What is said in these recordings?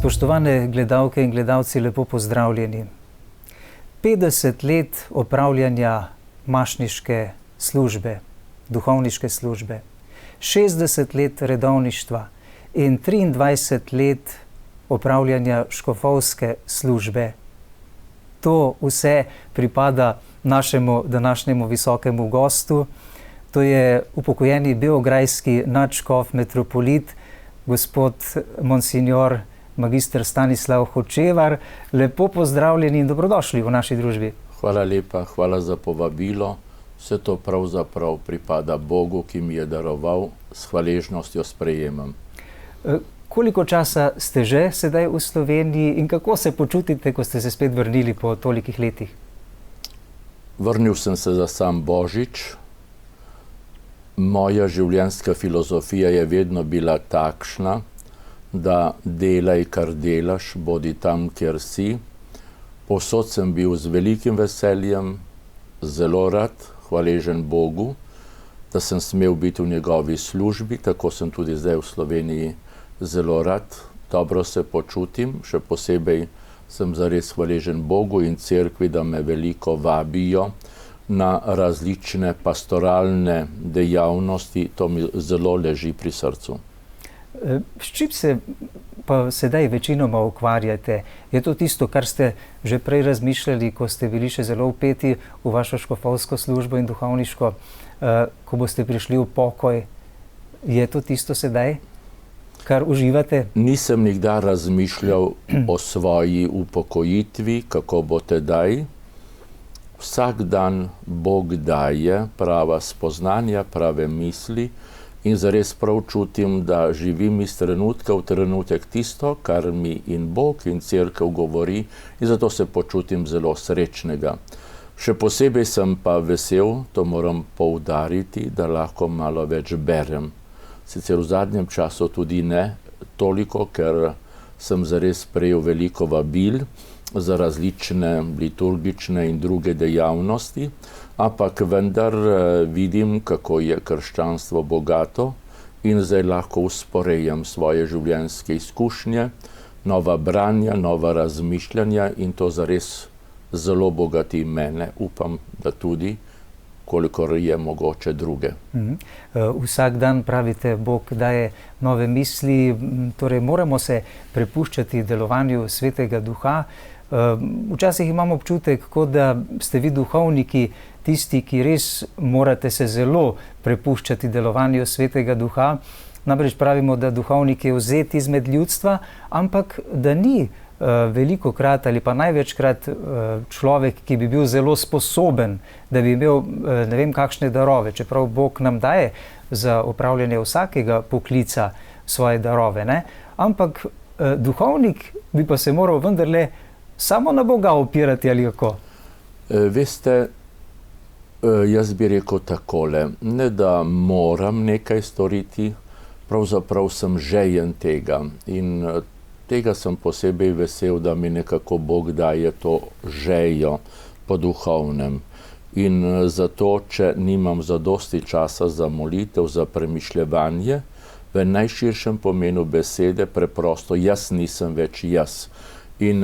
Spoštovane gledalke in gledalci, lepo pozdravljeni. 50 let opravljanja mašniške službe, duhovniške službe, 60 let redovništva in 23 let opravljanja škofovske službe. To vse pripada našemu današnjemu visokemu gostu. To je upokojeni beograjski nadškof metropolit, gospod monsignor magister Stanislav Hočevar. Lepo pozdravljeni in dobrodošli v naši družbi. Hvala lepa, hvala za povabilo. Vse to pravzaprav pripada Bogu, ki mi je daroval, s hvaležnostjo sprejemam. Koliko časa ste že sedaj v Sloveniji in kako se počutite, ko ste se spet vrnili po tolikih letih? Vrnil sem se za sam Božič. Moja življenjska filozofija je vedno bila takšna, da delaj, kar delaš, bodi tam, kjer si. Povsod sem bil z velikim veseljem, zelo rad, hvaležen Bogu, da sem smel biti v njegovi službi, tako sem tudi zdaj v Sloveniji zelo rad. Dobro se počutim, še posebej sem zares hvaležen Bogu in cerkvi, da me veliko vabijo na različne pastoralne dejavnosti. To mi zelo leži pri srcu. S čim se pa sedaj večinoma ukvarjate? Je to tisto, kar ste že prej razmišljali, ko ste bili še zelo vpeti v vašo škofovsko službo in duhovniško, ko boste prišli v pokoj? Je to tisto sedaj, kar uživate? Nisem nikdar razmišljal o svoji upokojitvi, kako bo tedaj. Vsak dan Bog daje prava spoznanja, prave misli in zares prav čutim, da živim iz trenutka v trenutek tisto, kar mi in Bog in cerkev govori, in zato se počutim zelo srečnega. Še posebej sem pa vesel, to moram poudariti, da lahko malo več berem. Sicer v zadnjem času tudi ne toliko, ker sem zares prejel veliko vabil za različne liturgične in druge dejavnosti, ampak vendar vidim, kako je krščanstvo bogato in zdaj lahko usporejam svoje življenjske izkušnje, nova branja, nova razmišljanja in to zares zelo bogati mene. Upam, da tudi, kolikor je mogoče druge. Vsak dan, pravite, Bog daje nove misli, torej moramo se prepuščati delovanju Svetega Duha. Včasih imam občutek, kot da ste vi duhovniki tisti, ki res morate se zelo prepuščati delovanju Svetega Duha. Namreč pravimo, da duhovnik je vzet izmed ljudstva, ampak da ni velikokrat ali pa največkrat človek, ki bi bil zelo sposoben, da bi imel ne vem kakšne darove, čeprav Bog nam daje za opravljanje vsakega poklica svoje darove, ne? Ampak duhovnik bi pa se moral vendarle samo na Boga opirati ali kako? Veste, jaz bi rekel takole, ne da moram nekaj storiti, pravzaprav sem žejen tega in tega sem posebej vesel, da mi nekako Bog daje to žejo po duhovnem. In zato, če nimam zadosti časa za molitev, za premišljevanje, v najširšem pomenu besede preprosto jaz nisem več jaz. In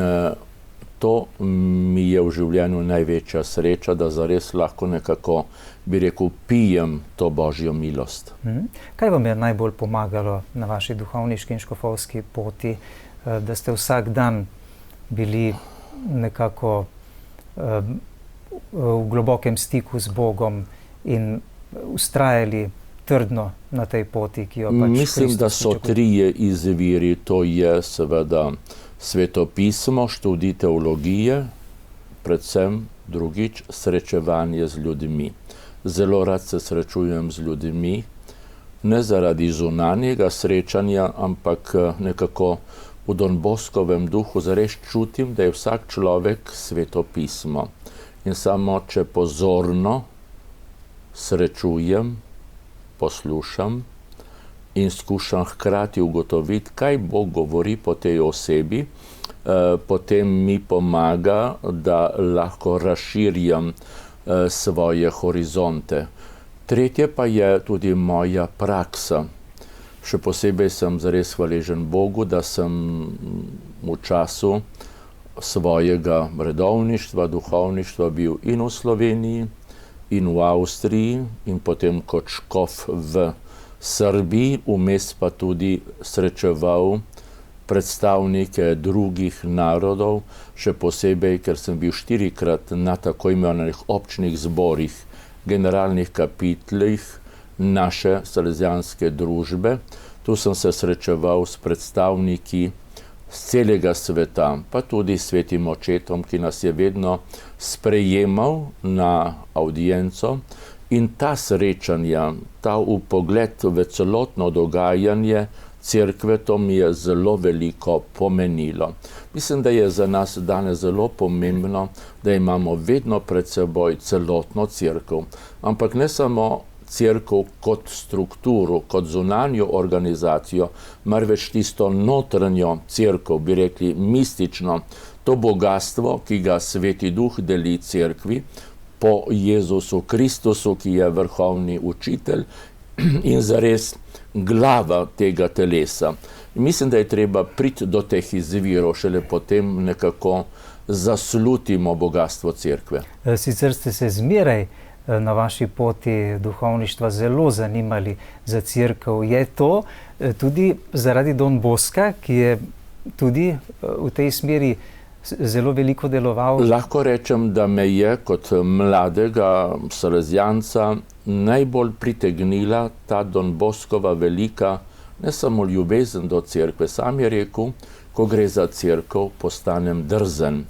to mi je v življenju največja sreča, da zares lahko nekako, bi rekel, pijem to Božjo milost. Kaj vam je najbolj pomagalo na vaši duhovniški in škofovski poti, da ste vsak dan bili nekako v globokem stiku z Bogom in vztrajali trdno na tej poti, ki jo pač Kristus pričakuje? Mislim, da so trije izviri, to je seveda svetopismo, študij teologije, predvsem drugič srečevanje z ljudmi. Zelo rad se srečujem z ljudmi, ne zaradi zunanjega srečanja, ampak nekako v Don Boskovem duhu zares čutim, da je vsak človek svetopismo. In samo če pozorno srečujem, poslušam in skušam hkrati ugotoviti, kaj Bog govori po tej osebi, potem mi pomaga, da lahko razširjam svoje horizonte. Tretje pa je tudi moja praksa. Še posebej sem zares hvaležen Bogu, da sem v času svojega redovništva, duhovništva bil in v Sloveniji, in v Avstriji, in potem kot škof v Srbiji, vmes pa tudi srečeval predstavnike drugih narodov, še posebej, ker sem bil 4-krat na tako imenovanih občnih zborih, generalnih kapitlih naše salesijanske družbe. Tu sem se srečeval s predstavniki z celega sveta, pa tudi s svetim očetom, ki nas je vedno sprejemal na audienco, in ta srečanja, ta vpogled v celotno dogajanje cerkve, to mi je zelo veliko pomenilo. Mislim, da je za nas danes zelo pomembno, da imamo vedno pred seboj celotno cerkev, ampak ne samo cerkev kot strukturo, kot zunanjo organizacijo, marveč tisto notranjo cerkev, bi rekli mistično, to bogatstvo, ki ga Sveti Duh deli cerkvi po Jezusu Kristusu, ki je vrhovni učitelj in zares glava tega telesa. In mislim, da je treba priti do teh izvirov, šele potem nekako zaslutimo bogatstvo cerkve. Sicer ste se zmeraj na vaši poti duhovništva zelo zanimali za cerkev. Je to tudi zaradi Don Boska, ki je tudi v tej smeri zelo veliko deloval? Lahko rečem, da me je kot mladega salezijanca najbolj pritegnila ta Don Boskova velika, ne samo ljubezen do cerkve. Sam je rekel, ko gre za cerkev, postanem drzen.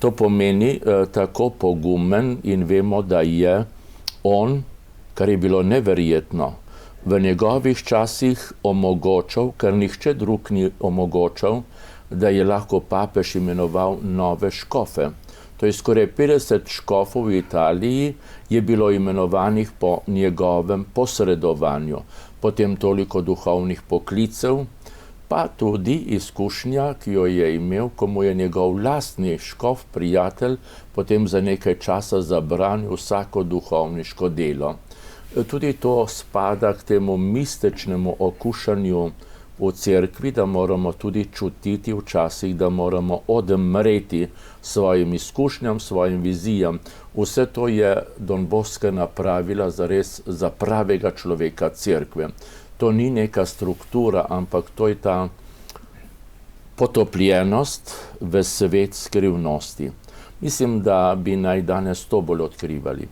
To pomeni tako pogumen in vemo, da je on, kar je bilo neverjetno, v njegovih časih omogočal, kar nihče drug ni omogočal, da je lahko papež imenoval nove škofe. To je skoraj 50 škofov v Italiji je bilo imenovanih po njegovem posredovanju. Potem toliko duhovnih poklicev, pa tudi izkušnja, ki jo je imel, ko mu je njegov lastni škof, prijatelj, potem za nekaj časa zabranil vsako duhovniško delo. Tudi to spada k temu mističnemu okušanju v cerkvi, da moramo tudi čutiti včasih, da moramo odmreti svojim izkušnjam, svojim vizijam. Vse to je Don Bosco napravila zares za pravega človeka cerkve. To ni neka struktura, ampak to je ta potopljenost v svet skrivnosti. Mislim, da bi naj danes to bolj odkrivali.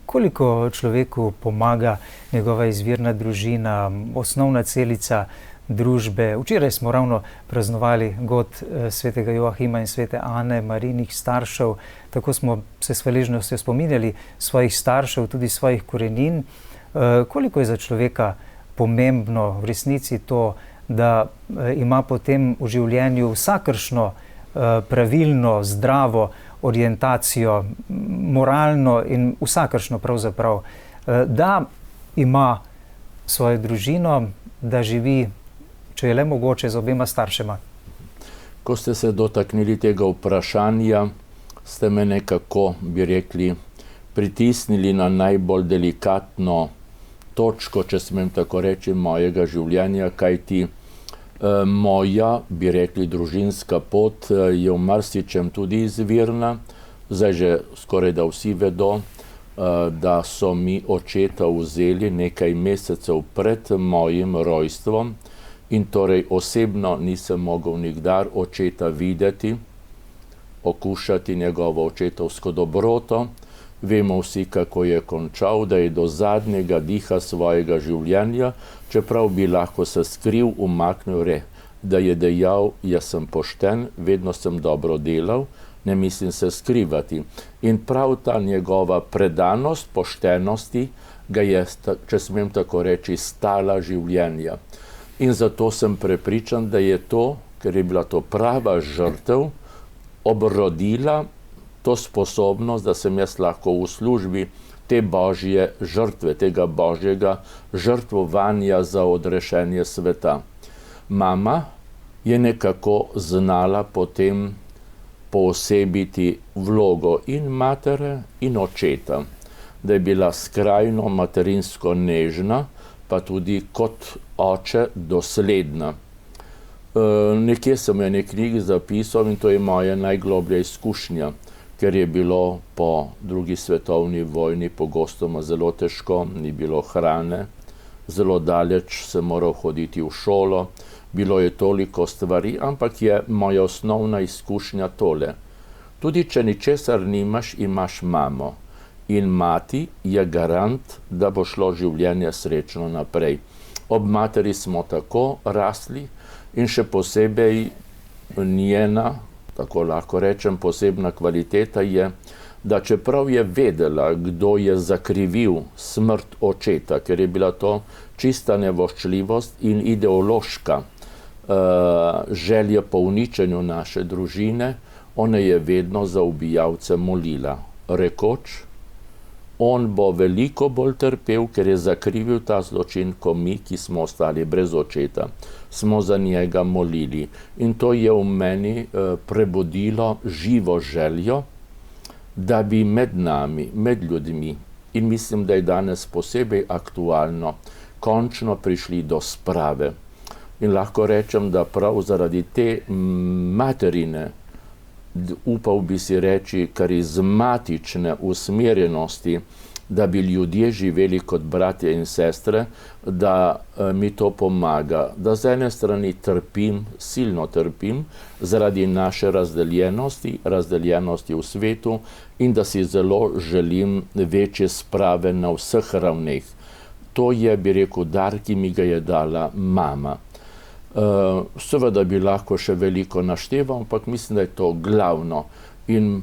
Koliko človeku pomaga njegova izvirna družina, osnovna celica družbe? Včeraj smo ravno praznovali god svetega Joahima in svete Ane, Marijinih staršev. Tako smo se s hvaležnostjo spominjali svojih staršev, tudi svojih korenin. Koliko je za človeka pomembno v resnici to, da ima potem v življenju vsakršno pravilno, zdravo orientacijo, moralno in vsakršno pravzaprav, da ima svojo družino, da živi, če je le mogoče, z obema staršema. Ko ste se dotaknili tega vprašanja, ste me nekako, bi rekli, pritisnili na najbolj delikatno točko, če smem tako reči, mojega življenja, kajti moja, bi rekli, družinska pot je v marsičem tudi izvirna. Zdaj že skoraj da vsi vedo, da so mi očeta vzeli nekaj mesecev pred mojim rojstvom in torej osebno nisem mogel nikdar očeta videti, okušati njegovo očetovsko dobroto. Vemo vsi, kako je končal, da je do zadnjega diha svojega življenja, čeprav bi lahko se skril, umaknil, da je dejal, jaz sem pošten, vedno sem dobro delal, ne mislim se skrivati. In prav ta njegova predanost, poštenosti, ga je, če smem tako reči, stala življenja. In zato sem prepričan, da je to, ker je bila to prava žrtev, obrodila to sposobnost, da sem jaz lahko v službi te božje žrtve, tega božjega žrtvovanja za odrešenje sveta. Mama je nekako znala potem poosebiti vlogo in matere in očeta, da je bila skrajno materinsko nežna, pa tudi kot oče dosledna. Nekje sem v eni knjigi zapisal, in to je moja najgloblja izkušnja, ker je bilo po drugi svetovni vojni pogostoma zelo težko, ni bilo hrane, zelo daleč sem moral hoditi v šolo, bilo je toliko stvari, ampak je moja osnovna izkušnja tole. Tudi če ničesar nimaš, imaš mamo. In mati je garant, da bo šlo življenje srečno naprej. Ob materi smo tako rasli in še posebej njena, tako lahko rečem, posebna kvaliteta je, da čeprav je vedela, kdo je zakrivil smrt očeta, ker je bila to čista nevoščljivost in ideološka želja po uničenju naše družine, ona je vedno za ubijalce molila, rekoč, on bo veliko bolj trpel, ker je zakrivil ta zločin, ko mi, ki smo ostali brez očeta, smo za njega molili. In to je v meni prebudilo živo željo, da bi med nami, med ljudmi, in mislim, da je danes posebej aktualno, končno prišli do sprave. In lahko rečem, da prav zaradi te materine, upal bi si reči, karizmatične usmerjenosti, da bi ljudje živeli kot bratje in sestre, da mi to pomaga. Da z ene strani trpim, silno trpim, zaradi naše razdeljenosti v svetu in da si zelo želim večje sprave na vseh ravneh. To je, bi rekel, dar, ki mi ga je dala mama. Seveda bi lahko še veliko našteval, ampak mislim, da je to glavno. In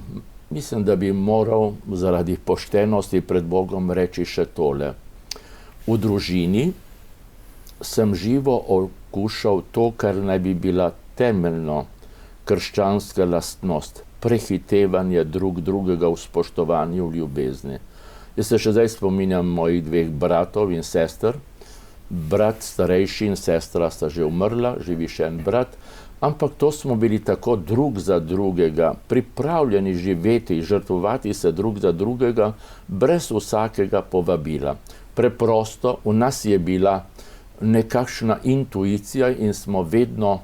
mislim, da bi moral zaradi poštenosti pred Bogom reči še tole. V družini sem živo okušal to, kar naj bi bila temeljno krščanska lastnost, prehitevanje drugega v spoštovanju, v ljubezni. Jaz se še zdaj spominjam mojih 2 bratov in sester. Brat starejši in sestra sta že umrla, živi še en brat, ampak to smo bili tako drug za drugega, pripravljeni živeti, žrtvovati se drug za drugega, brez vsakega povabila. Preprosto, v nas je bila nekakšna intuicija in smo vedno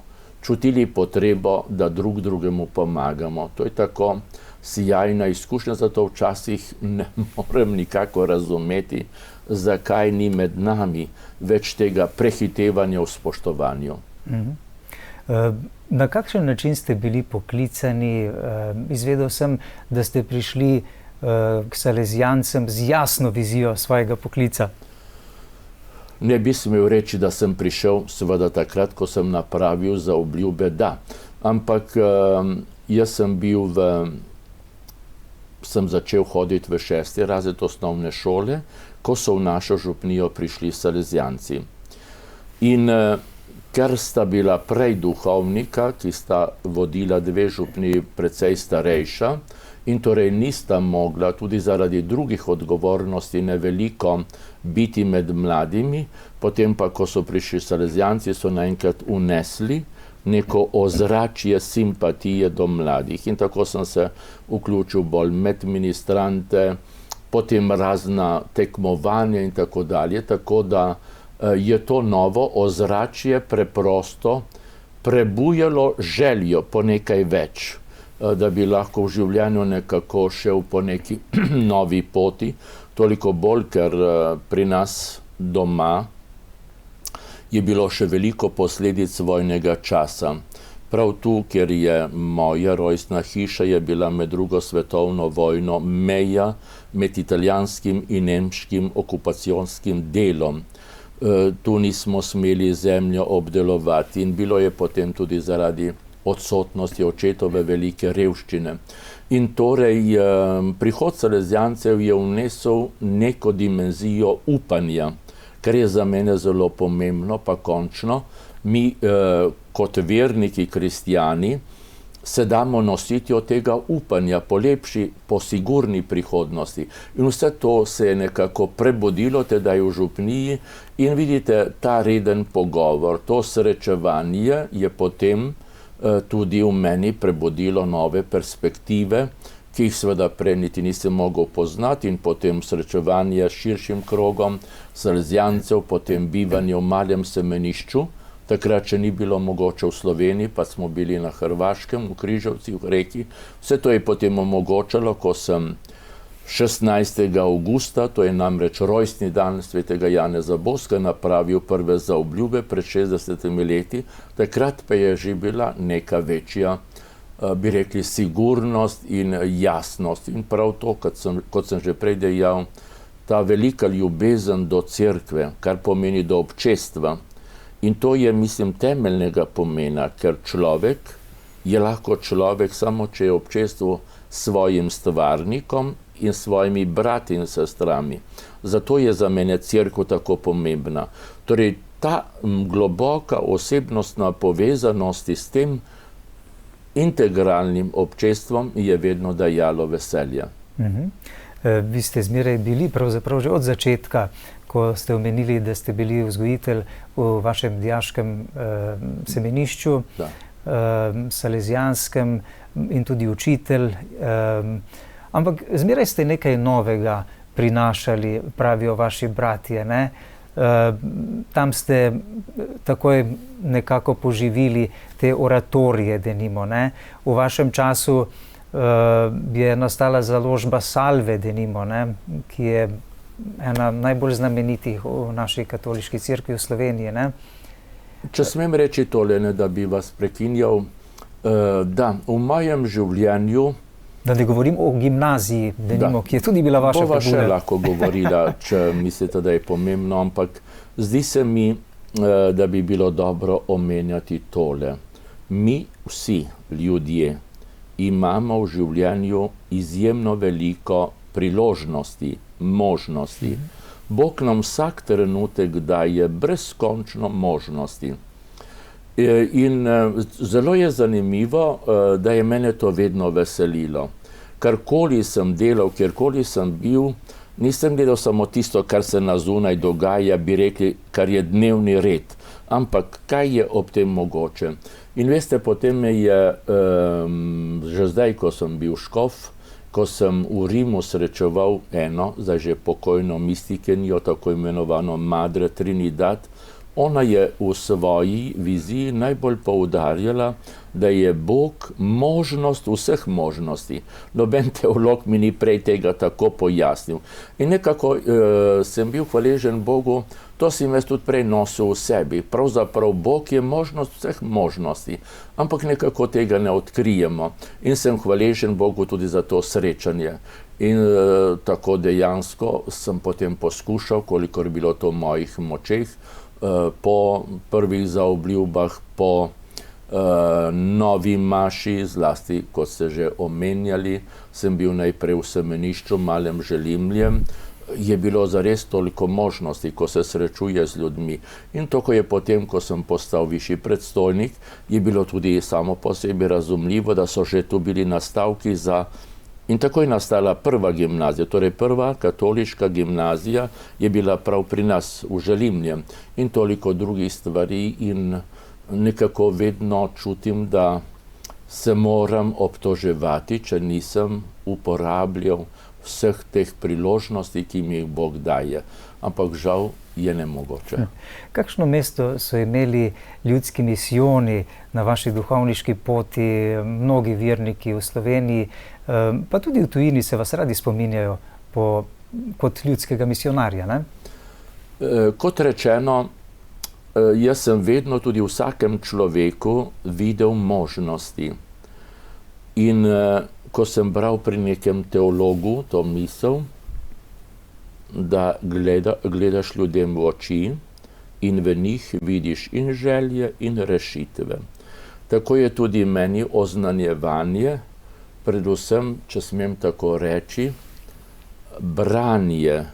čutili potrebo, da drug drugemu pomagamo. To je tako sijajna izkušnja, zato včasih ne morem nikako razumeti, zakaj ni med nami več tega prehitevanja v spoštovanju. Na kakšen način ste bili poklicani? Izvedel sem, da ste prišli k salezijancem z jasno vizijo svojega poklica. Ne bi smel reči, da sem prišel, seveda takrat, ko sem napravil za obljube, da. Ampak jaz sem začel hoditi v 6. razred osnovne šole, ko so v našo župnijo prišli salezijanci. In ker sta bila prej duhovnika, ki sta vodila 2 župniji precej starejša, in torej nista mogla tudi zaradi drugih odgovornosti neveliko biti med mladimi, potem pa, ko so prišli salezijanci, so naenkrat unesli neko ozračje simpatije do mladih. In tako sem se vključil bolj med ministrante, potem razna tekmovanja in tako dalje, tako da je to novo ozračje preprosto prebujalo željo po nekaj več, da bi lahko v življenju nekako šel po neki novi poti, toliko bolj, ker pri nas doma je bilo še veliko posledic vojnega časa. Prav tu, kjer je moja rojstna hiša, je bila med 2. svetovno vojno meja med italijanskim in nemškim okupacijonskim delom. Tu nismo smeli zemljo obdelovati in bilo je potem tudi zaradi odsotnosti očetove velike revščine. In torej prihod salezijancev je vnesel neko dimenzijo upanja, kar je za mene zelo pomembno, pa končno mi kot verniki kristjani se damo nositi od tega upanja po lepši, po sigurni prihodnosti. In vse to se je nekako prebudilo tedaj v župniji in vidite, ta reden pogovor, to srečevanje je potem tudi v meni prebudilo nove perspektive, ki jih seveda prej niti nisem mogel poznati, in potem srečevanje s širšim krogom salezjancev, potem bivanje v Malem Semenišču, takrat še ni bilo mogoče v Sloveniji, pa smo bili na Hrvaškem, v Križevcih, v Reki. Vse to je potem omogočalo, ko sem 16. avgusta, to je namreč rojstni dan svetega Janeza Boska, napravil prve zaobljube pred 60 leti, takrat pa je že bila neka večja, bi rekli, sigurnost in jasnost. In prav to, kot sem že prej dejal, ta velika ljubezen do cerkve, kar pomeni do občestva. In to je, mislim, temeljnega pomena, ker človek je lahko človek samo, če je občestvo s svojim stvarnikom in svojimi brati in sestrami. Zato je za mene cerkev tako pomembna. Torej, ta globoka osebnostna povezanost s tem integralnim občestvom je vedno dajalo veselje. Vi ste zmeraj bili, pravzaprav že od začetka, ko ste omenili, da ste bili vzgojitelj v vašem dijaškem semenišču, salezijanskem, in tudi učitelj. Ampak zmeraj ste nekaj novega prinašali, pravijo vaši bratje, ne? Tam ste takoj nekako poživili te oratorije, denimo, ne? V vašem času je nastala založba Salve, denimo, ne? Ki je ena najbolj znamenitih v naši katoliški cerkvi v Sloveniji, ne? Če smem reči tole, ne, da bi vas prekinjal, da v mojem življenju, da ne govorim o gimnaziji, denimo, ki je tudi bila vaša pobuda. Bova še lahko govorila, če mislite, da je pomembno, ampak zdi se mi, da bi bilo dobro omenjati tole. Mi vsi ljudje imamo v življenju izjemno veliko priložnosti, možnosti. Bog nam vsak trenutek daje brezkončno možnosti. In zelo je zanimivo, da je mene to vedno veselilo. Karkoli sem delal, kjerkoli sem bil, nisem gledal samo tisto, kar se na zunaj dogaja, bi rekli, kar je dnevni red, ampak kaj je ob tem mogoče. In veste, potem me je, že zdaj, ko sem bil škof, ko sem v Rimu srečeval eno, zdaj že pokojno mistikinjo, tako imenovano Madre Trinidad, ona je v svoji viziji najbolj poudarjala, da je Bog možnost vseh možnosti. Noben teolog mi ni prej tega tako pojasnil. In nekako sem bil hvaležen Bogu, to sem jaz tudi prej nosil v sebi. Pravzaprav Bog je možnost vseh možnosti, ampak nekako tega ne odkrijemo. In sem hvaležen Bogu tudi za to srečanje. In tako dejansko sem potem poskušal, kolikor bilo to v mojih močeh, po prvih zaobljubah, po novi maši, zlasti, kot ste že omenjali, sem bil najprej v semenišču Malem Želimljem, je bilo zares toliko možnosti, ko se srečuje z ljudmi. In to, ko je potem, ko sem postal višji predstojnik, je bilo tudi samo po sebi razumljivo, da so že tu bili nastavki za. In tako je nastala prva gimnazija, torej prva katoliška gimnazija je bila prav pri nas v Želimljem in toliko drugih stvari, in nekako vedno čutim, da se moram obtoževati, če nisem uporabljal vseh teh priložnosti, ki mi jih Bog daje. Ampak žal je nemogoče. Kakšno mesto so imeli ljudski misijoni na vaši duhovniški poti? Mnogi verniki v Sloveniji, pa tudi v tujini se vas radi spominjajo kot ljudskega misionarja, ne? Kot rečeno, jaz sem vedno tudi v vsakem človeku videl možnosti. In ko sem bral pri nekem teologu to misel, da gledaš ljudem v oči in v njih vidiš in želje in rešitve. Tako je tudi meni oznanjevanje, predvsem, če smem tako reči, branje,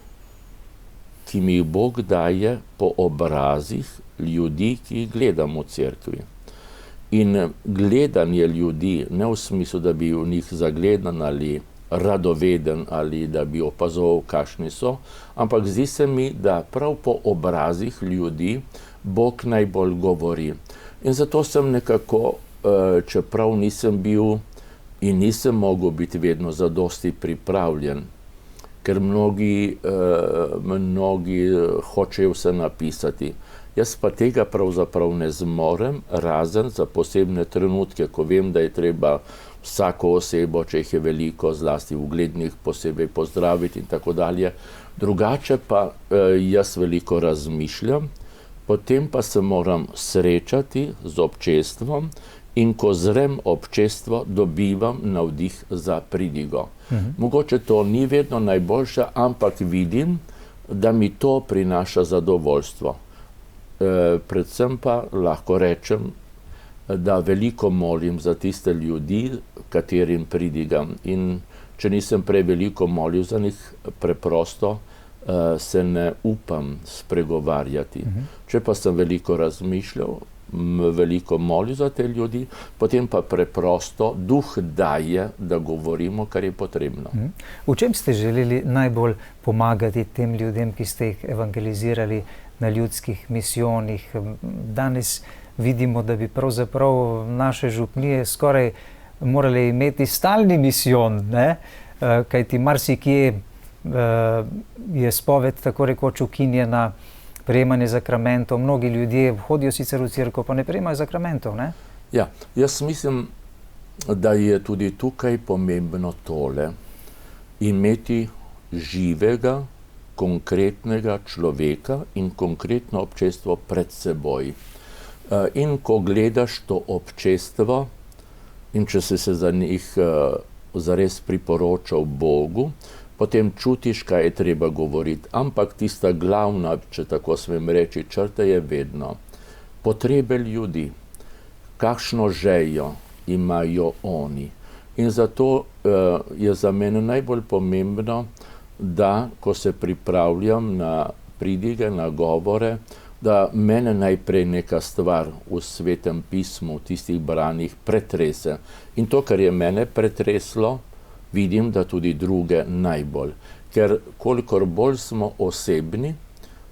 ki mi jih Bog daje po obrazih ljudi, ki jih gledam v cerkvi. In gledanje ljudi, ne v smislu, da bi v njih zagledan ali radoveden ali da bi opazoval, kakšni so, ampak zdi se mi, da prav po obrazih ljudi Bog najbolj govori. In zato sem nekako, čeprav nisem bil in nisem mogel biti vedno zadosti pripravljen, ker mnogi hočejo vse napisati. Jaz pa tega pravzaprav ne zmorem, razen za posebne trenutke, ko vem, da je treba vsako osebo, če jih je veliko, zlasti uglednih, posebej pozdraviti in tako dalje. Drugače pa jaz veliko razmišljam, potem pa se moram srečati z občestvom in ko zrem občestvo, dobivam navdih za pridigo. Mogoče to ni vedno najboljše, ampak vidim, da mi to prinaša zadovoljstvo. Predvsem pa lahko rečem, da veliko molim za tiste ljudi, katerim pridigam. In če nisem preveliko molil za njih, preprosto se ne upam spregovarjati. Če pa sem veliko razmišljal, veliko molil za te ljudi, potem pa preprosto duh daje, da govorimo, kar je potrebno. V čem ste želeli najbolj pomagati tem ljudem, ki ste jih evangelizirali na ljudskih misijonih? Danes vidimo, da bi pravzaprav naše župnije skoraj morali imeti stalni misijon, ne? Kajti marsikje je spoved tako rekoč ukinjena, prejemanje zakramentov. Mnogi ljudje hodijo sicer v cerkev, pa ne prejemajo zakramentov, ne? Ja, jaz mislim, da je tudi tukaj pomembno tole, imeti živega, konkretnega človeka in konkretno občestvo pred seboj. In ko gledaš to občestvo in če si se za njih zares priporočal Bogu, potem čutiš, kaj je treba govoriti. Ampak tista glavna, če tako smem reči, črta je vedno potrebe ljudi, kakšno željo imajo oni. In zato je za mene najbolj pomembno, da ko se pripravljam na pridige, na govore, da mene najprej neka stvar v Svetem pismu, v tistih branjih pretrese. In to, kar je mene pretreslo, vidim, da tudi druge najbolj. Ker kolikor bolj smo osebni,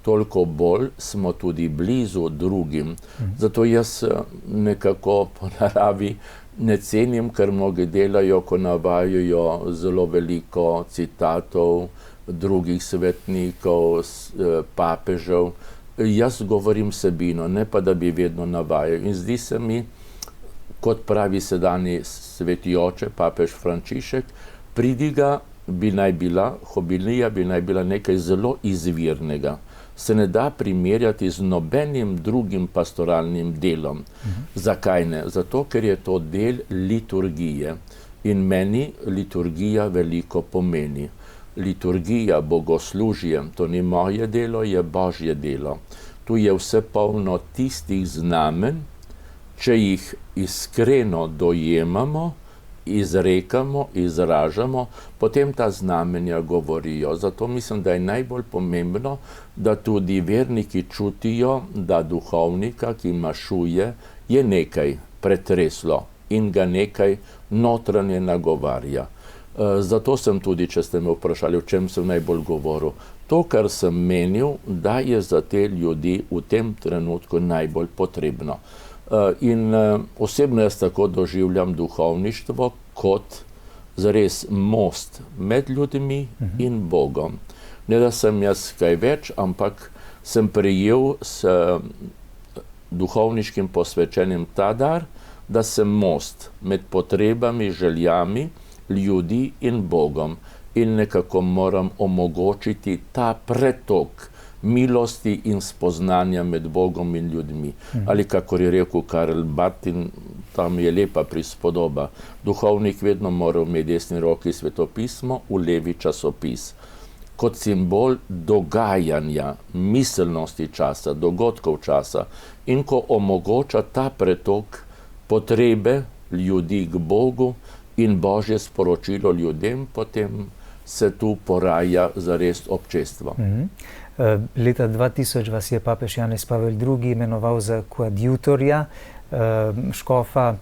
toliko bolj smo tudi blizu drugim. Zato jaz nekako po naravi ne cenim, ker mnogi delajo, ko navajajo zelo veliko citatov drugih svetnikov, papežev. Jaz govorim vsebino, ne pa da bi vedno navajal. In zdi se mi, kot pravi sedanji sveti oče, papež Frančišek, pridiga bi naj bila, homilija bi naj bila nekaj zelo izvirnega. Se ne da primerjati z nobenim drugim pastoralnim delom. Zakaj ne? Zato, ker je to del liturgije. In meni liturgija veliko pomeni. Liturgija, bogoslužje, to ni moje delo, je Božje delo. Tu je vse polno tistih znamen, če jih iskreno dojemamo, izrekamo, izražamo, potem ta znamenja govorijo. Zato mislim, da je najbolj pomembno, da tudi verniki čutijo, da duhovnika, ki mašuje, je nekaj pretreslo in ga nekaj notranje nagovarja. Zato sem tudi, če ste me vprašali, o čem sem najbolj govoril, to, kar sem menil, da je za te ljudi v tem trenutku najbolj potrebno. In osebno jaz tako doživljam duhovništvo kot zares most med ljudmi in Bogom. Ne da sem jaz kaj več, ampak sem prejel s duhovniškim posvečenjem ta dar, da sem most med potrebami, željami ljudi in Bogom. In nekako moram omogočiti ta pretok milosti in spoznanja med Bogom in ljudmi. Ali kakor je rekel Karl Barth, in tam je lepa prispodoba, duhovnik vedno mora v desni roki svetopismo, v levi časopis. Kot simbol dogajanja, miselnosti časa, dogodkov časa. In ko omogoča ta pretok potrebe ljudi k Bogu in Božje sporočilo ljudem, potem se tu poraja zares občestvo. Leta 2000 vas je papež Janez Pavel II. Imenoval za koadjutorja škofa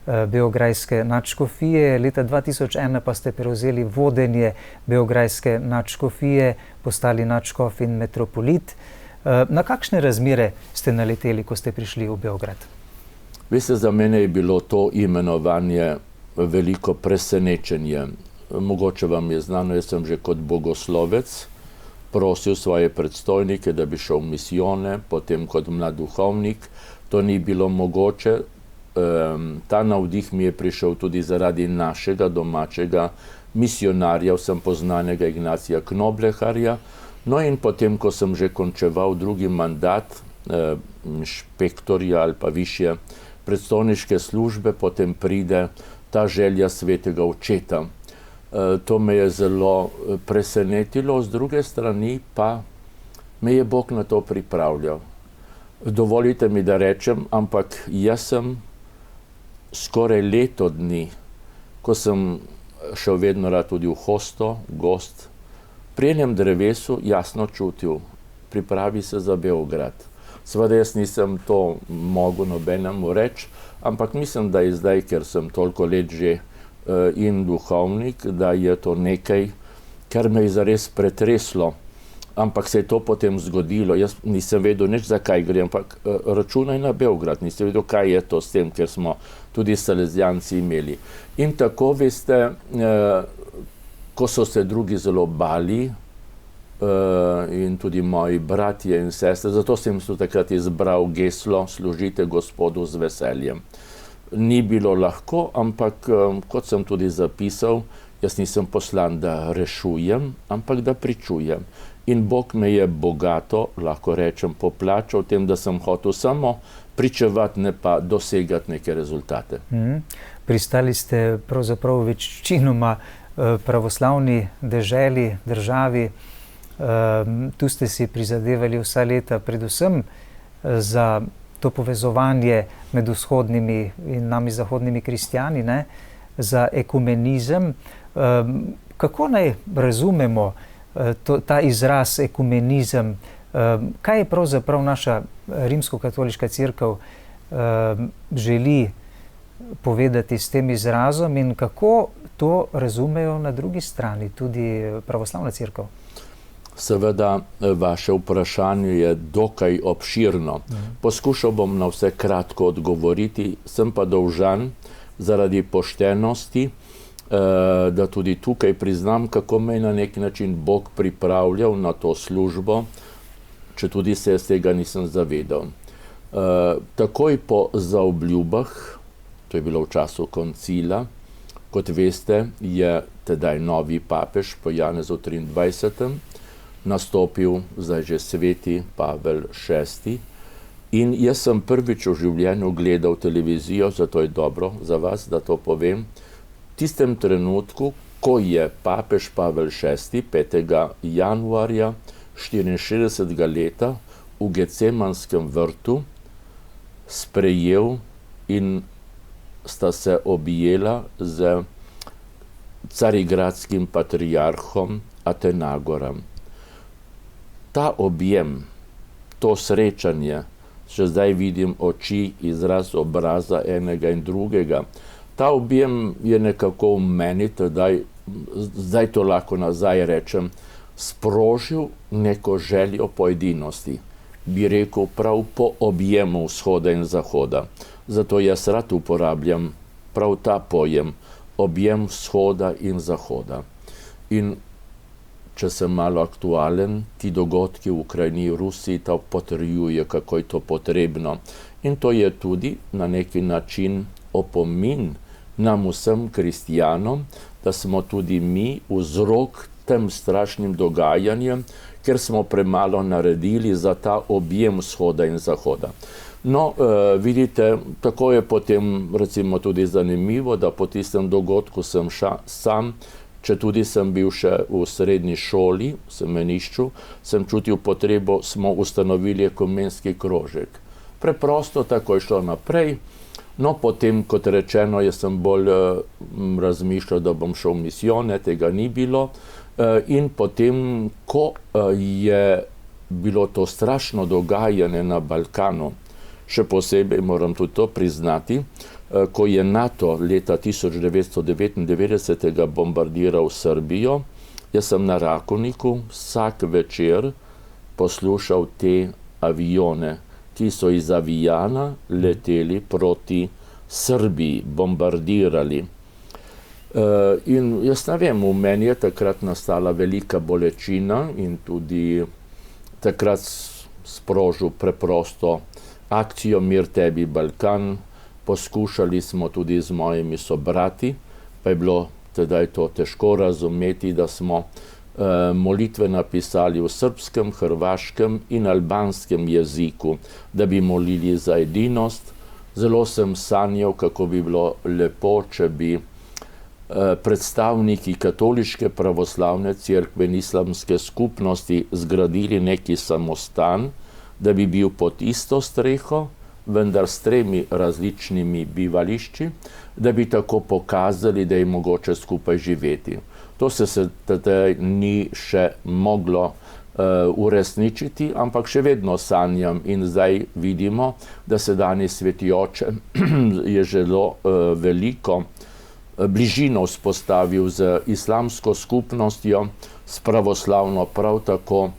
beograjske nadškofije. Leta 2001 pa ste prevzeli vodenje beograjske nadškofije, postali nadškof in metropolit. Na kakšne razmere ste naleteli, ko ste prišli v Beograd? Veste, za mene je bilo to imenovanje veliko presenečenje. Mogoče vam je znano, jaz sem že kot bogoslovec prosil svoje predstojnike, da bi šel v misijone, potem kot mlad duhovnik. To ni bilo mogoče. Ta navdih mi je prišel tudi zaradi našega domačega misionarja, vsem poznanega Ignacija Knobleharja. No in potem, ko sem že končeval drugi mandat inšpektorja ali pa višje predstojniške službe, potem pride ta želja svetega očeta. To me je zelo presenetilo, z druge strani pa me je Bog na to pripravljal. Dovolite mi, da rečem, ampak jaz sem skoraj leto dni, ko sem šel vedno rad tudi v hosto, gost, pri enem drevesu jasno čutil, pripravi se za Beograd. Seveda jaz nisem to mogel nobenemu reči, ampak mislim, da je zdaj, ker sem toliko let že in duhovnik, da je to nekaj, kar me je zares pretreslo. Ampak se je to potem zgodilo. Jaz nisem vedel nič, zakaj gre, ampak računaj na Beograd. Nisem vedel, kaj je to s tem, ker smo tudi Salezijanci imeli. In tako, veste, ko so se drugi zelo bali, in tudi moji bratje in sestre, zato sem se takrat izbral geslo služite Gospodu z veseljem. Ni bilo lahko, ampak kot sem tudi zapisal, jaz nisem poslan, da rešujem, ampak da pričujem. In Bog me je bogato, lahko rečem, poplačal tem, da sem hotel samo pričevati, ne pa dosegati neke rezultate. Pristali ste pravzaprav večinoma pravoslavni deželi, državi. Tu ste si prizadevali vsa leta predvsem za to povezovanje med vzhodnimi in nami zahodnimi kristjani, ne? Za ekumenizem. Kako naj razumemo ta izraz ekumenizem? Kaj je pravzaprav naša rimsko-katoliška cerkev želi povedati s tem izrazom in kako to razumejo na drugi strani tudi pravoslavna cerkev? Seveda, vaše vprašanje je dokaj obširno. Poskušal bom na vse kratko odgovoriti, sem pa dolžan zaradi poštenosti, da tudi tukaj priznam, kako me je na neki način Bog pripravljal na to službo, če tudi se z tega nisem zavedal. Takoj po zaobljubah, to je bilo v času koncila, kot veste, je tedaj novi papež po Janezu 23. nastopil, zdaj že sveti Pavel VI. In jaz sem prvič v življenju gledal televizijo, zato je dobro za vas, da to povem, v tistem trenutku, ko je papež Pavel VI. 5. januarja 64. leta v Gecemanskem vrtu sprejel in sta se objela z carigradskim patriarhom Atenagorom. Ta objem, to srečanje, še zdaj vidim oči, izraz obraza enega in drugega, ta objem je nekako v meni, zdaj to lahko nazaj rečem, sprožil neko željo po edinosti. Bi rekel prav po objemu vzhoda in zahoda. Zato jaz rad uporabljam prav ta pojem, objem vzhoda in zahoda. In če sem malo aktualen, ti dogodki v Ukrajini in Rusiji to potrjuje, kako je to potrebno. In to je tudi na neki način opomin nam vsem kristijanom, da smo tudi mi vzrok tem strašnim dogajanjem, ker smo premalo naredili za ta objem vzhoda in zahoda. No, vidite, tako je potem recimo tudi zanimivo, da po tistem dogodku sem sam, če tudi sem bil še v srednji šoli, v semenišču, sem čutil potrebo, smo ustanovili ekumenski krožek. Preprosto tako je šlo naprej. No, potem, kot rečeno, jaz sem bolj razmišljal, da bom šel v misijone, tega ni bilo. In potem, ko je bilo to strašno dogajanje na Balkanu, še posebej moram tudi to priznati, ko je NATO leta 1999 bombardiral Srbijo, jaz sem na Rakovniku vsak večer poslušal te avione, ki so iz Avijana leteli proti Srbiji, bombardirali. In jaz ne vem, v meni je takrat nastala velika bolečina in tudi takrat sprožil preprosto akcijo Mir tebi Balkan. Poskušali smo tudi z mojimi sobrati, pa je bilo tedaj to težko razumeti, da smo molitve napisali v srbskem, hrvaškem in albanskem jeziku, da bi molili za edinost. Zelo sem sanjal, kako bi bilo lepo, če bi predstavniki katoliške pravoslavne cerkve in islamske skupnosti zgradili neki samostan, da bi bil pod isto streho, vendar s 3 različnimi bivališči, da bi tako pokazali, da je mogoče skupaj živeti. To se tedaj ni še moglo uresničiti, ampak še vedno sanjam in zdaj vidimo, da sedanji Sveti Oče je zelo veliko bližino vzpostavil z islamsko skupnostjo, s pravoslavno prav tako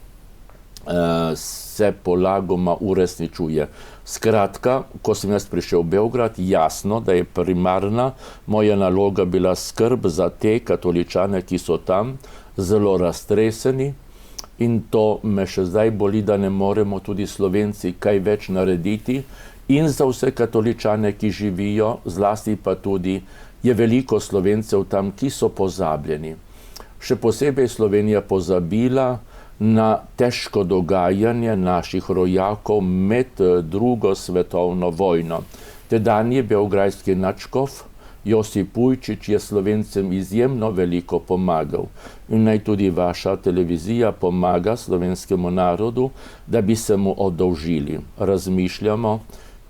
se polagoma uresničuje. Skratka, ko sem jaz prišel v Beograd, jasno, da je primarna moja naloga bila skrb za te katoličane, ki so tam zelo raztreseni, in to me še zdaj boli, da ne moremo tudi Slovenci kaj več narediti in za vse katoličane, ki živijo, zlasti pa tudi je veliko Slovencev tam, ki so pozabljeni. Še posebej Slovenija pozabila na težko dogajanje naših rojakov med 2. svetovno vojno. Tedanji beograjski nadškof Josip Ujčič je Slovencem izjemno veliko pomagal. In naj tudi vaša televizija pomaga slovenskemu narodu, da bi se mu oddolžili. Razmišljamo,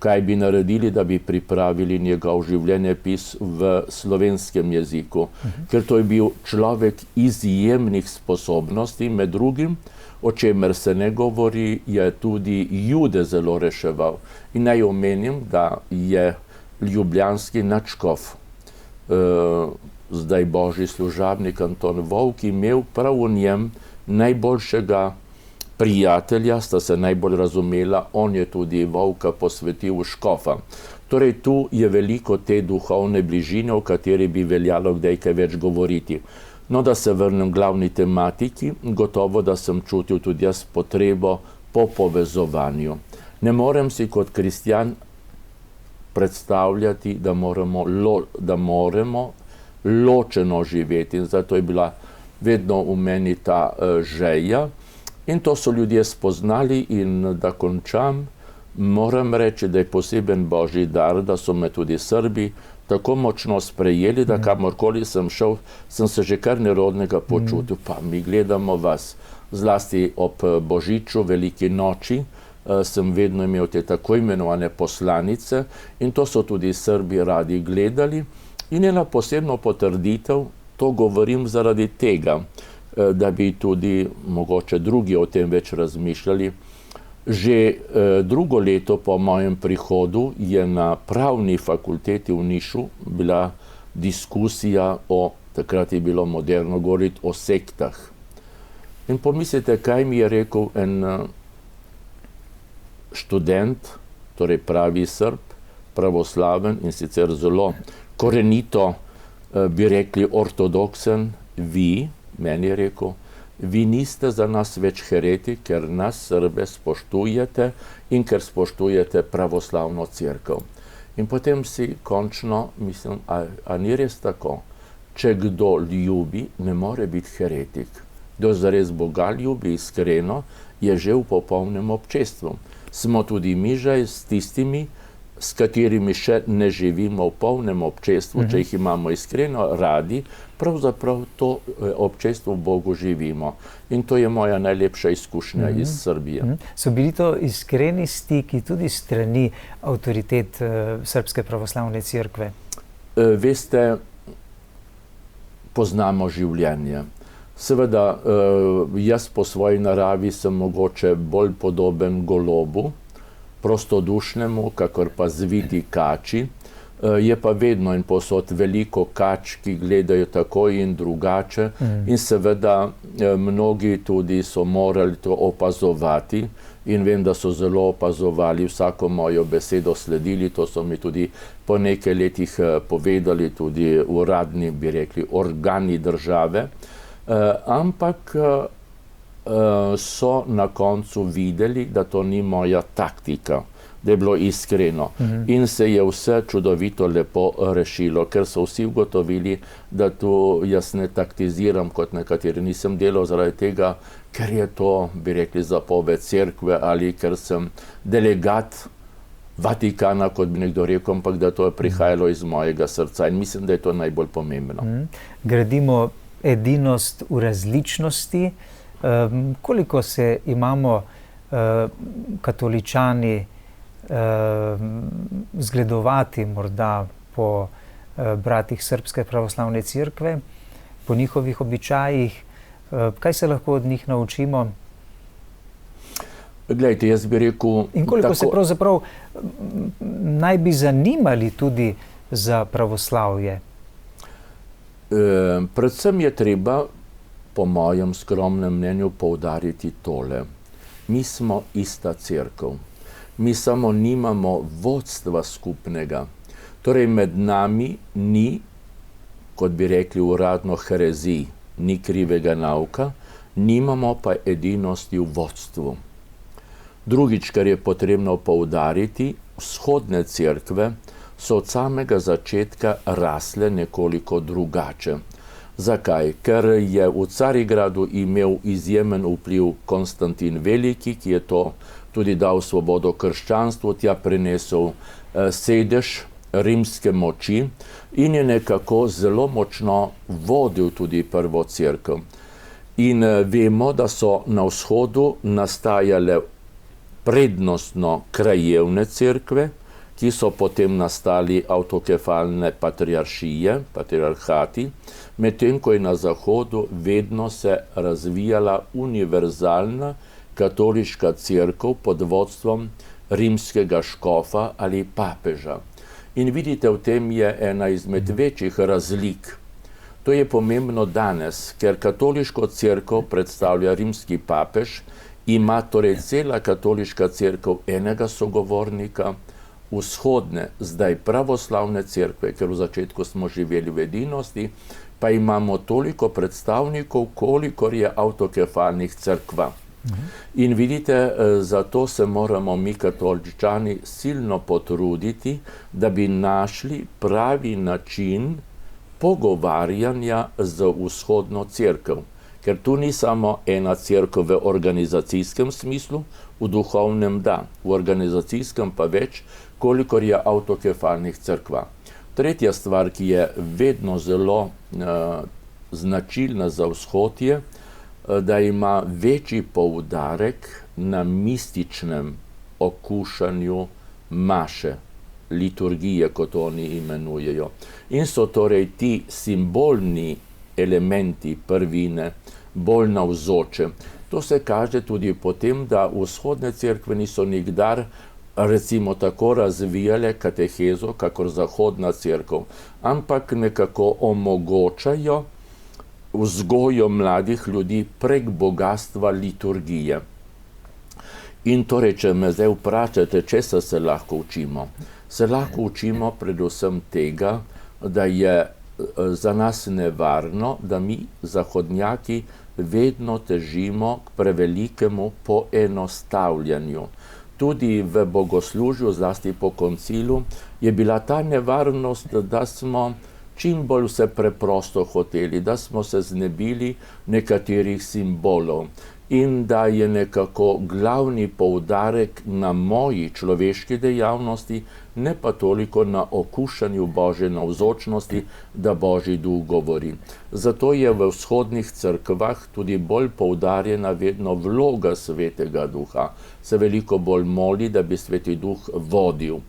kaj bi naredili, da bi pripravili njegov življenjepis v slovenskem jeziku. Ker to je bil človek izjemnih sposobnosti, med drugim, o čemer se ne govori, je tudi Jude zelo reševal. In naj omenim, da je ljubljanski nadškof, zdaj božji služabnik Anton Volk, imel prav v njem najboljšega prijatelja, sta se najbolj razumela, on je tudi Volka posvetil v škofa. Torej, tu je veliko te duhovne bližine, o kateri bi veljalo kdaj kaj več govoriti. No, da se vrnem glavni tematiki, gotovo, da sem čutil tudi jaz potrebo po povezovanju. Ne morem si kot kristjan predstavljati, da moramo ločeno živeti. In zato je bila vedno v meni ta želja. In to so ljudje spoznali in da končam, moram reči, da je poseben božji dar, da so me tudi Srbi tako močno sprejeli, da kamorkoli sem šel, sem se že kar nerodnega počutil. Pa mi gledamo vas, zlasti ob Božiču, veliki noči, sem vedno imel te tako imenovane poslanice in to so tudi Srbi radi gledali. In ena posebno potrditev, to govorim zaradi tega, da bi tudi mogoče drugi o tem več razmišljali. Že 2. leto po mojem prihodu je na pravni fakulteti v Nišu bila diskusija takrat je bilo moderno govoriti o sektah. In pomislite, kaj mi je rekel en študent, torej pravi Srb, pravoslaven in sicer zelo korenito, bi rekli ortodoksen, meni je rekel, vi niste za nas več hereti, ker nas Srbe spoštujete in ker spoštujete pravoslavno cerkev. In potem si končno mislim, a ni res tako? Če kdo ljubi, ne more biti heretik. Kdo zares Boga ljubi iskreno, je že v popolnem občestvu. Smo tudi mi že s tistimi, s katerimi še ne živimo v polnem občestvu, če jih imamo iskreno radi, pravzaprav to občestvo Bogu živimo. In to je moja najlepša izkušnja iz Srbije. So bili to iskreni stiki tudi strani avtoritet Srpske pravoslavne cerkve? Veste, poznamo življenje. Seveda, jaz po svoji naravi sem mogoče bolj podoben golobu, prostodušnemu, kakor pa zviti kači. je pa vedno in posod veliko kač, ki gledajo tako in drugače in seveda mnogi tudi so morali to opazovati in vem, da so zelo opazovali, vsako mojo besedo sledili, to so mi tudi po nekaj letih povedali tudi uradni, bi rekli, organi države, ampak so na koncu videli, da to ni moja taktika, da je bilo iskreno. In se je vse čudovito lepo rešilo, ker so vsi ugotovili, da tu jaz ne taktiziram kot nekateri. Nisem delal zaradi tega, ker je to, bi rekli, zapoved cerkve ali ker sem delegat Vatikana, kot bi nekdo rekel, ampak da to je prihajalo iz mojega srca in mislim, da je to najbolj pomembno. Gradimo edinost v različnosti. Koliko se imamo katoličani zgledovati morda po bratih Srpske pravoslavne cerkve, po njihovih običajih, kaj se lahko od njih naučimo? Glejte, jaz bi rekel... In koliko se pravzaprav naj bi zanimali tudi za pravoslavje? Predvsem je treba, po mojem skromnem mnenju, poudariti tole. Mi smo ista cerkev. Mi samo nimamo vodstva skupnega. Torej med nami ni, kot bi rekli uradno, herezij, ni krivega nauka, nimamo pa edinosti v vodstvu. Drugič, kar je potrebno poudariti, vzhodne cerkve so od samega začetka rasle nekoliko drugače. Zakaj? Ker je v Carigradu imel izjemen vpliv Konstantin Veliki, ki je to tudi dal svobodo krščanstvu, tja prenesel sedež rimske moči in je nekako zelo močno vodil tudi prvo cerkev. In vemo, da so na vzhodu nastajale prednostno krajevne cerkve, ki so potem nastali avtokefalne patriaršije, patriarhati, medtem ko je na zahodu vedno se razvijala univerzalna katoliška cerkev pod vodstvom rimskega škofa ali papeža. In vidite, v tem je ena izmed večjih razlik. To je pomembno danes, ker katoliško cerkev predstavlja rimski papež, ima torej cela katoliška cerkev enega sogovornika, vzhodne, zdaj pravoslavne cerkve, ker v začetku smo živeli v edinosti, pa imamo toliko predstavnikov, kolikor je avtokefalnih cerkva. In vidite, zato se moramo mi katoličani silno potruditi, da bi našli pravi način pogovarjanja z vzhodno cerkev. Ker tu ni samo ena cerkev v organizacijskem smislu, v duhovnem da, v organizacijskem pa več, kolikor je avtokefalnih cerkva. Tretja stvar, ki je vedno zelo značilna za vzhod, je, da ima večji poudarek na mističnem okušanju maše, liturgije, kot oni imenujejo. In so torej ti simbolni elementi prvine bolj navzoče. To se kaže tudi potem, da vzhodne cerkve niso nikdar, recimo tako, razvijale katehezo, kakor zahodna cerkev, ampak nekako omogočajo vzgojo mladih ljudi prek bogastva liturgije. In torej, če me zdaj vprašate, česa se lahko učimo? Se lahko učimo predvsem tega, da je za nas nevarno, da mi, zahodnjaki, vedno težimo k prevelikemu poenostavljanju. Tudi v bogoslužju, zlasti po koncilu, je bila ta nevarnost, da smo čim bolj vse preprosto hoteli, da smo se znebili nekaterih simbolov in da je nekako glavni poudarek na moji človeški dejavnosti, ne pa toliko na okušanju Božje navzočnosti, da Božji duh govori. Zato je v vzhodnih cerkvah tudi bolj poudarjena vedno vloga Svetega Duha. Se veliko bolj moli, da bi Sveti Duh vodil.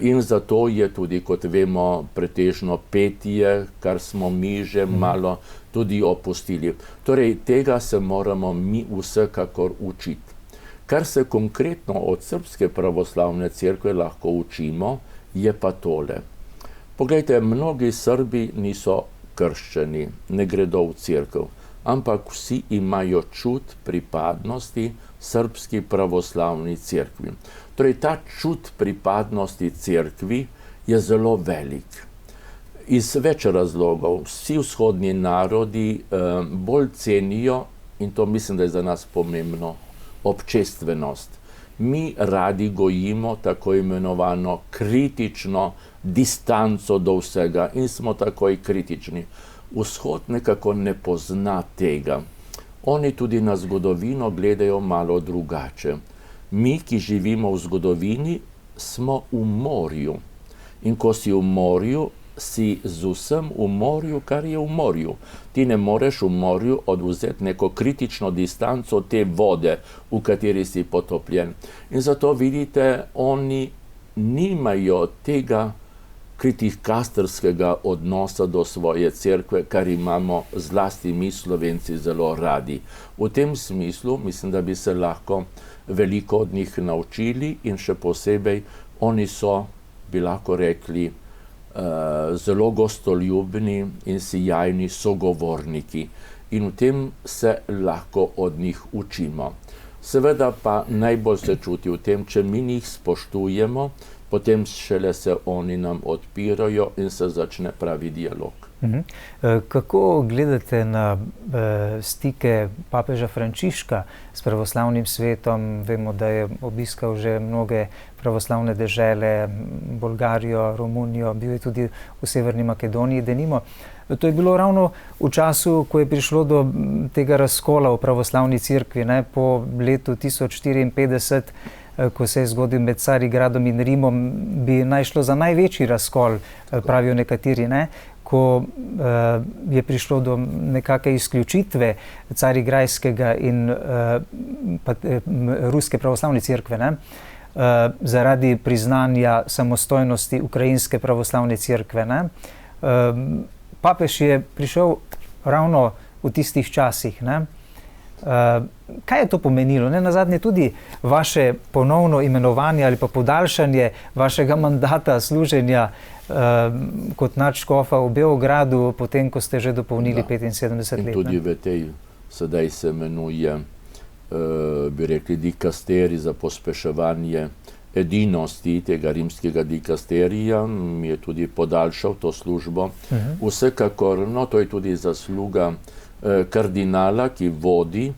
In zato je tudi, kot vemo, pretežno petje, kar smo mi že malo tudi opustili. Torej, tega se moramo mi vsekakor učiti. Kar se konkretno od Srpske pravoslavne cerkve lahko učimo, je pa tole. Poglejte, mnogi Srbi niso krščeni, ne gredo v cerkev, ampak vsi imajo čut pripadnosti Srbski pravoslavni cerkvi. Torej, ta čut pripadnosti cerkvi je zelo velik. Iz več razlogov. Vsi vzhodni narodi bolj cenijo, in to mislim, da je za nas pomembno, občestvenost. Mi radi gojimo tako imenovano kritično distanco do vsega in smo takoj kritični. Vzhod nekako ne pozna tega. Oni tudi na zgodovino gledajo malo drugače. Mi, ki živimo v zgodovini, smo v morju. In ko si v morju, si z vsem v morju, kar je v morju. Ti ne moreš v morju odvzeti neko kritično distanco te vode, v kateri si potopljen. In zato vidite, oni nimajo tega kritikastrskega odnosa do svoje cerkve, kar imamo zlasti mi Slovenci zelo radi. V tem smislu mislim, da bi se lahko veliko od njih naučili in še posebej oni so, bi lahko rekli, zelo gostoljubni in sijajni sogovorniki. In v tem se lahko od njih učimo. Seveda pa najbolj se čuti v tem, če mi njih spoštujemo, potem šele se oni nam odpirajo in se začne pravi dialog. Kako gledate na stike papeža Frančiška s pravoslavnim svetom? Vemo, da je obiskal že mnoge pravoslavne dežele, Bolgarijo, Romunijo, bil je tudi v Severni Makedoniji, denimo. To je bilo ravno v času, ko je prišlo do tega razkola v pravoslavni cerkvi, po letu 1054, ko se je zgodil med Carigradom in Rimom, bi šlo za največji razkol, pravijo nekateri, ko je prišlo do nekakve izključitve Carigrajskega in Ruske pravoslavne cerkve, zaradi priznanja samostojnosti Ukrajinske pravoslavne cerkve. Papež je prišel ravno v tistih časih. Kaj je to pomenilo? Nazadnje tudi vaše ponovno imenovanje ali pa podaljšanje vašega mandata služenja kot nadškofa v Beogradu, potem, ko ste že dopolnili 75 let. In tudi v tej, sedaj se imenuje, bi rekli, dikasterij za pospeševanje edinosti tega rimskega dikasterija, mi je tudi podaljšal to službo. Vsekakor, to je tudi zasluga kardinala, ki vodi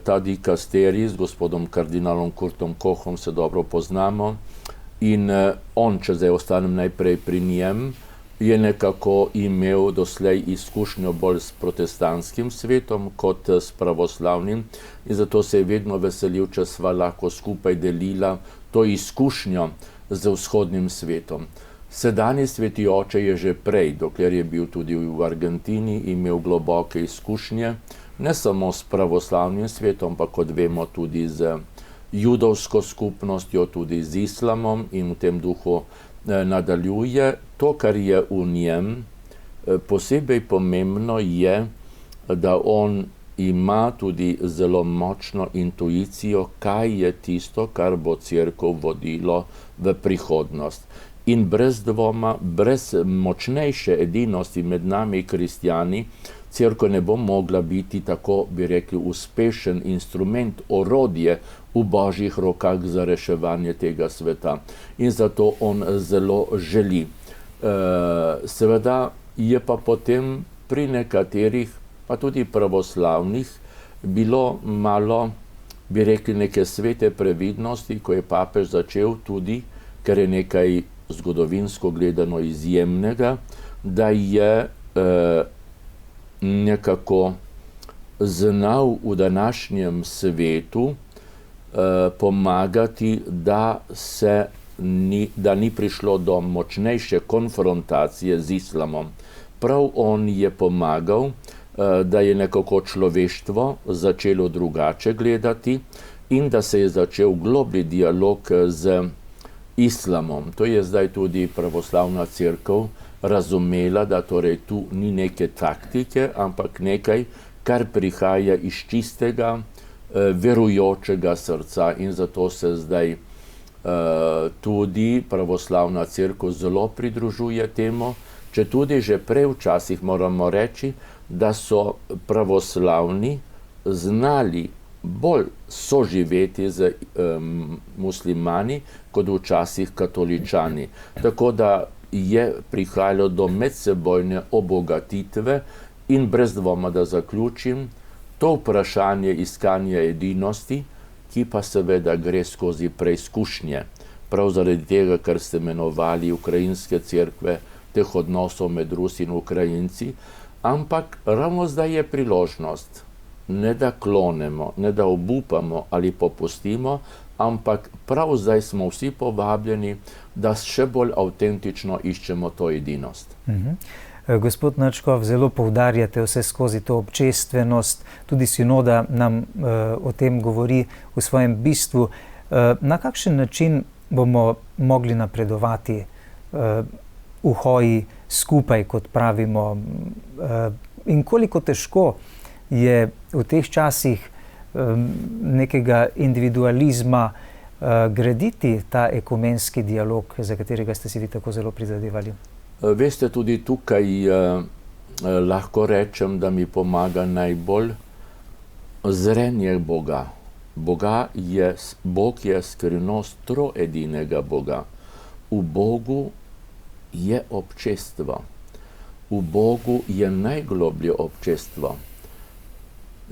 ta dikasterij, z gospodom kardinalom Kurtom Kohom se dobro poznamo. In on, če zdaj ostanem najprej pri njem, je nekako imel doslej izkušnjo bolj s protestantskim svetom kot s pravoslavnim in zato se je vedno veselil, če sva lahko skupaj delila to izkušnjo z vzhodnim svetom. Sedanji sveti oče je že prej, dokler je bil tudi v Argentini, imel globoke izkušnje, ne samo s pravoslavnim svetom, pa kot vemo tudi z judovsko skupnostjo, tudi z islamom in v tem duhu nadaljuje. To, kar je v njem, posebej pomembno je, da on ima tudi zelo močno intuicijo, kaj je tisto, kar bo cerkev vodilo v prihodnost. In brez dvoma, brez močnejše edinosti med nami kristjani, cerkev ne bo mogla biti tako, bi rekli, uspešen instrument, orodje v božjih rokah za reševanje tega sveta. In zato on zelo želi. Seveda je pa potem pri nekaterih, pa tudi pravoslavnih, bilo malo, bi rekli, neke svete previdnosti, ko je papež začel tudi, ker je nekaj zgodovinsko gledano izjemnega, da je nekako znal v današnjem svetu pomagati, da ni prišlo do močnejše konfrontacije z islamom. Prav on je pomagal, da je nekako človeštvo začelo drugače gledati in da se je začel globlji dialog z islamom. To je zdaj tudi pravoslavna cerkev razumela, da torej tu ni neke taktike, ampak nekaj, kar prihaja iz čistega, verujočega srca in zato se zdaj Tudi pravoslavna cerkev zelo pridružuje temu, če tudi že prej včasih moramo reči, da so pravoslavni znali bolj soživeti z muslimani kot včasih katoličani. Tako da je prihajalo do medsebojne obogatitve in brez dvoma, da zaključim, to vprašanje iskanja edinosti, ki pa seveda gre skozi preizkušnje. Prav zaradi tega, ker ste imenovali ukrajinske cerkve, teh odnosov med Rusi in Ukrajinci, ampak ravno zdaj je priložnost, ne da klonemo, ne da obupamo ali popustimo, ampak prav zdaj smo vsi povabljeni, da še bolj avtentično iščemo to edinost. Gospod Načkov, zelo poudarjate vse skozi to občestvenost, tudi sinoda nam o tem govori v svojem bistvu. Na kakšen način bomo mogli napredovati v hoji skupaj, kot pravimo, in koliko težko je v teh časih nekega individualizma graditi ta ekumenski dialog, za katerega ste si vi tako zelo prizadevali? Veste, tudi tukaj lahko rečem, da mi pomaga najbolj zrenje Boga. Bog je skrivnost troedinega Boga. V Bogu je občestvo. V Bogu je najgloblje občestvo.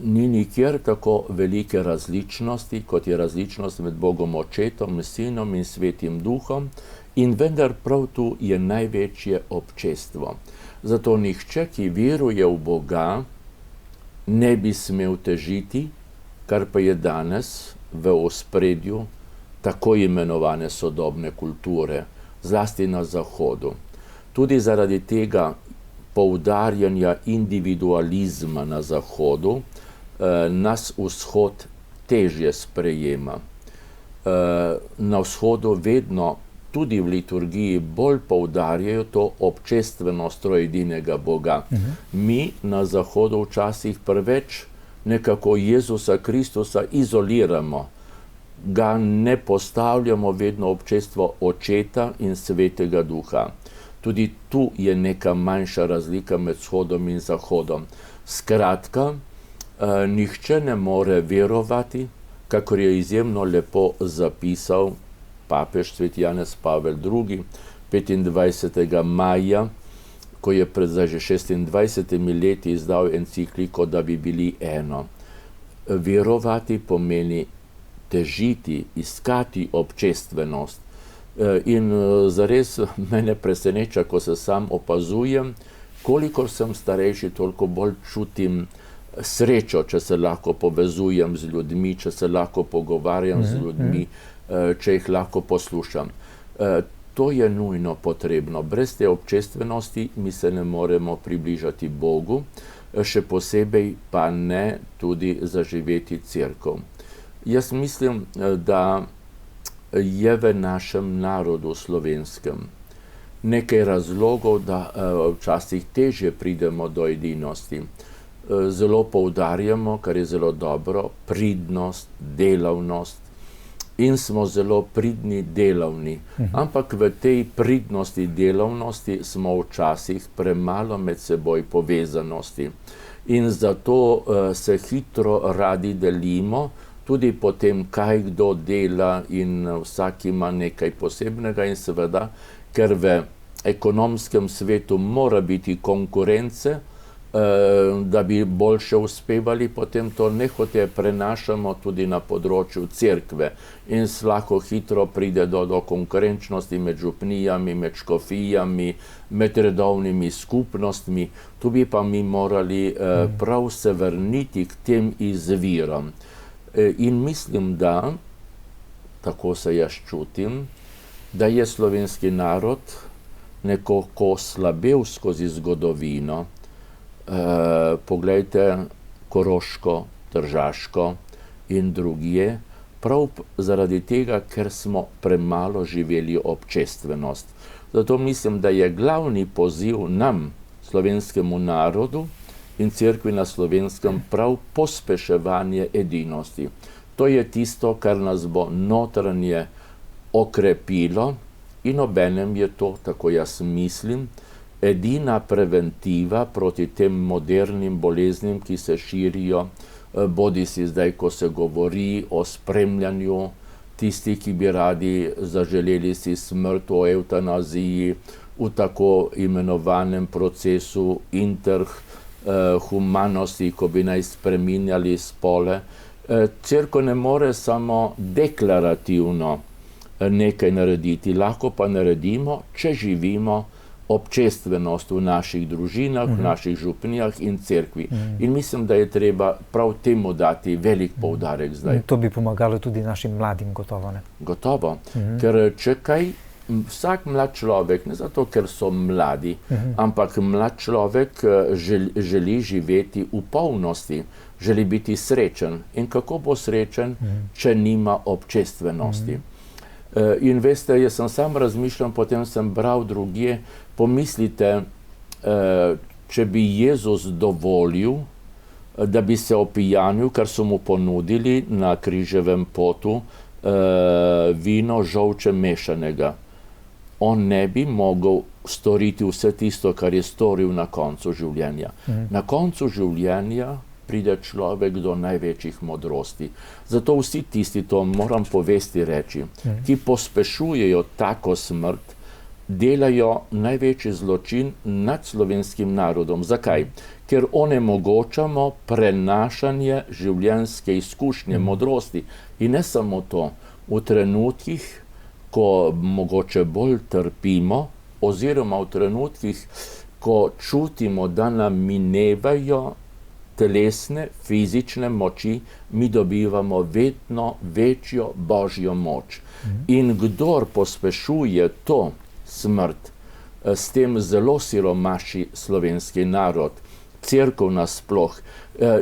Ni nikjer tako velike različnosti, kot je različnost med Bogom Očetom, Sinom in Svetim Duhom, in vendar prav tu je največje občestvo. Zato nihče, ki veruje v Boga, ne bi smel težiti, kar pa je danes v ospredju tako imenovane sodobne kulture, zlasti na Zahodu. Tudi zaradi tega poudarjanja individualizma na Zahodu nas Vzhod težje sprejema. Na Vzhodu vedno tudi v liturgiji bolj poudarjajo to občestvenost troedinega Boga. Mi na Zahodu včasih preveč nekako Jezusa Kristusa izoliramo. Ga ne postavljamo vedno občestvo Očeta in Svetega Duha. Tudi tu je neka manjša razlika med Vzhodom in Zahodom. Skratka, nihče ne more verovati, kakor je izjemno lepo zapisal papež Sveti Janez Pavel II. 25. maja, ko je pred že 26 leti izdal encikliko, da bi bili eno. Verovati pomeni težiti, iskati občestvenost. In zares mene preseneča, ko se sam opazujem, kolikor sem starejši, toliko bolj čutim srečo, če se lahko povezujem z ljudmi, če se lahko pogovarjam z ljudmi, če jih lahko poslušam. To je nujno potrebno. Brez te občestvenosti mi se ne moremo približati Bogu, še posebej pa ne tudi zaživeti cerkev. Jaz mislim, da je v našem narodu slovenskem nekaj razlogov, da včasih težje pridemo do edinosti. Zelo poudarjamo, kar je zelo dobro, pridnost, delavnost, in smo zelo pridni, delavni. Ampak v tej pridnosti, delavnosti smo včasih premalo med seboj povezanosti. In zato se hitro radi delimo, tudi po tem, kaj kdo dela, in vsak ima nekaj posebnega, in seveda, ker v ekonomskem svetu mora biti konkurence, da bi boljše uspevali, potem to nehote prenašamo tudi na področju cerkve in lahko hitro pride do konkurenčnosti med župnijami, med škofijami, med redovnimi skupnostmi. Tu bi pa mi morali prav se vrniti k tem izvirom. In mislim, da, tako se jaz čutim, da je slovenski narod nekako slabel skozi zgodovino. Poglejte Koroško, Tržaško in drugje, prav zaradi tega, ker smo premalo živeli občestvenost. Zato mislim, da je glavni poziv nam, slovenskemu narodu in cerkvi na Slovenskem, prav pospeševanje edinosti. To je tisto, kar nas bo notranje okrepilo in obenem je to, tako jaz mislim, edina preventiva proti tem modernim boleznim, ki se širijo, bodisi zdaj, ko se govori o spremljanju tistih, ki bi radi zaželeli si smrt, o evtanaziji, v tako imenovanem procesu interhumanosti, ko bi naj spreminjali spole. Cerkev ne more samo deklarativno nekaj narediti, lahko pa naredimo, če živimo občestvenost v naših družinah, v naših župnijah in cerkvi. In mislim, da je treba prav temu dati velik poudarek zdaj. To bi pomagalo tudi našim mladim, gotovo, ne? Gotovo, ker če kaj, vsak mlad človek, ne zato, ker so mladi, ampak mlad človek želi živeti v polnosti, želi biti srečen. In kako bo srečen, če nima občestvenosti? In veste, jaz sem sam razmišljal, potem sem bral drugje, pomislite, če bi Jezus dovolil, da bi se opijanil, kar so mu ponudili na križevem potu, vino žolče mešanega. On ne bi mogel storiti vse tisto, kar je storil na koncu življenja. Na koncu življenja pride človek do največjih modrosti. Zato vsi tisti, to moram povesti reči, ki pospešujejo tako smrt, delajo največji zločin nad slovenskim narodom. Zakaj? Ker onemogočamo prenašanje življenjske izkušnje, modrosti. In ne samo to, v trenutkih, ko mogoče bolj trpimo, oziroma v trenutkih, ko čutimo, da nam minevajo telesne, fizične moči, mi dobivamo vedno večjo božjo moč. In kdor pospešuje to smrt, s tem zelo siromaši slovenski narod, cerkev nasploh.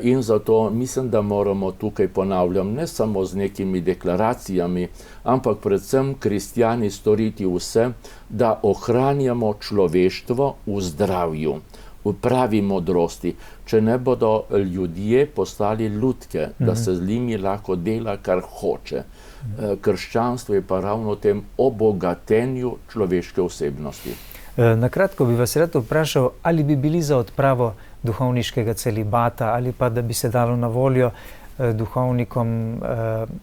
In zato mislim, da moramo tukaj, ponavljam, ne samo z nekimi deklaracijami, ampak predvsem kristjani storiti vse, da ohranjamo človeštvo v zdravju, v pravi modrosti. Če ne bodo ljudje postali lutke, da se z njimi lahko dela, kar hoče. Krščanstvo je pa ravno v tem obogatenju človeške osebnosti. Na kratko bi vas rad vprašal, ali bi bili za odpravo duhovniškega celibata, ali pa da bi se dalo na voljo duhovnikom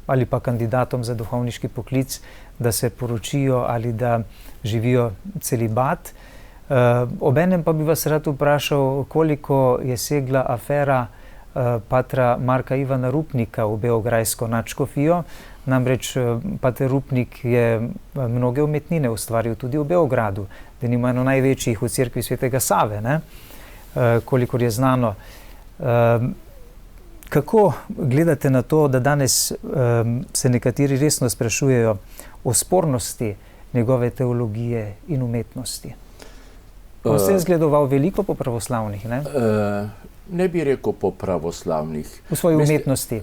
ali pa kandidatom za duhovniški poklic, da se poročijo ali da živijo celibat. Obenem pa bi vas rad vprašal, koliko je segla afera patra Marka Ivana Rupnika v beograjsko nadškofijo. Namreč pater Rupnik je mnoge umetnine ustvaril tudi v Beogradu, denimo eno največjih v cerkvi svetega Save, ne? Kolikor je znano. Kako gledate na to, da danes se nekateri resno sprašujejo o spornosti njegove teologije in umetnosti? On se je zgledoval veliko po pravoslavnih, ne? Ne bi rekel po pravoslavnih. V svoji umetnosti.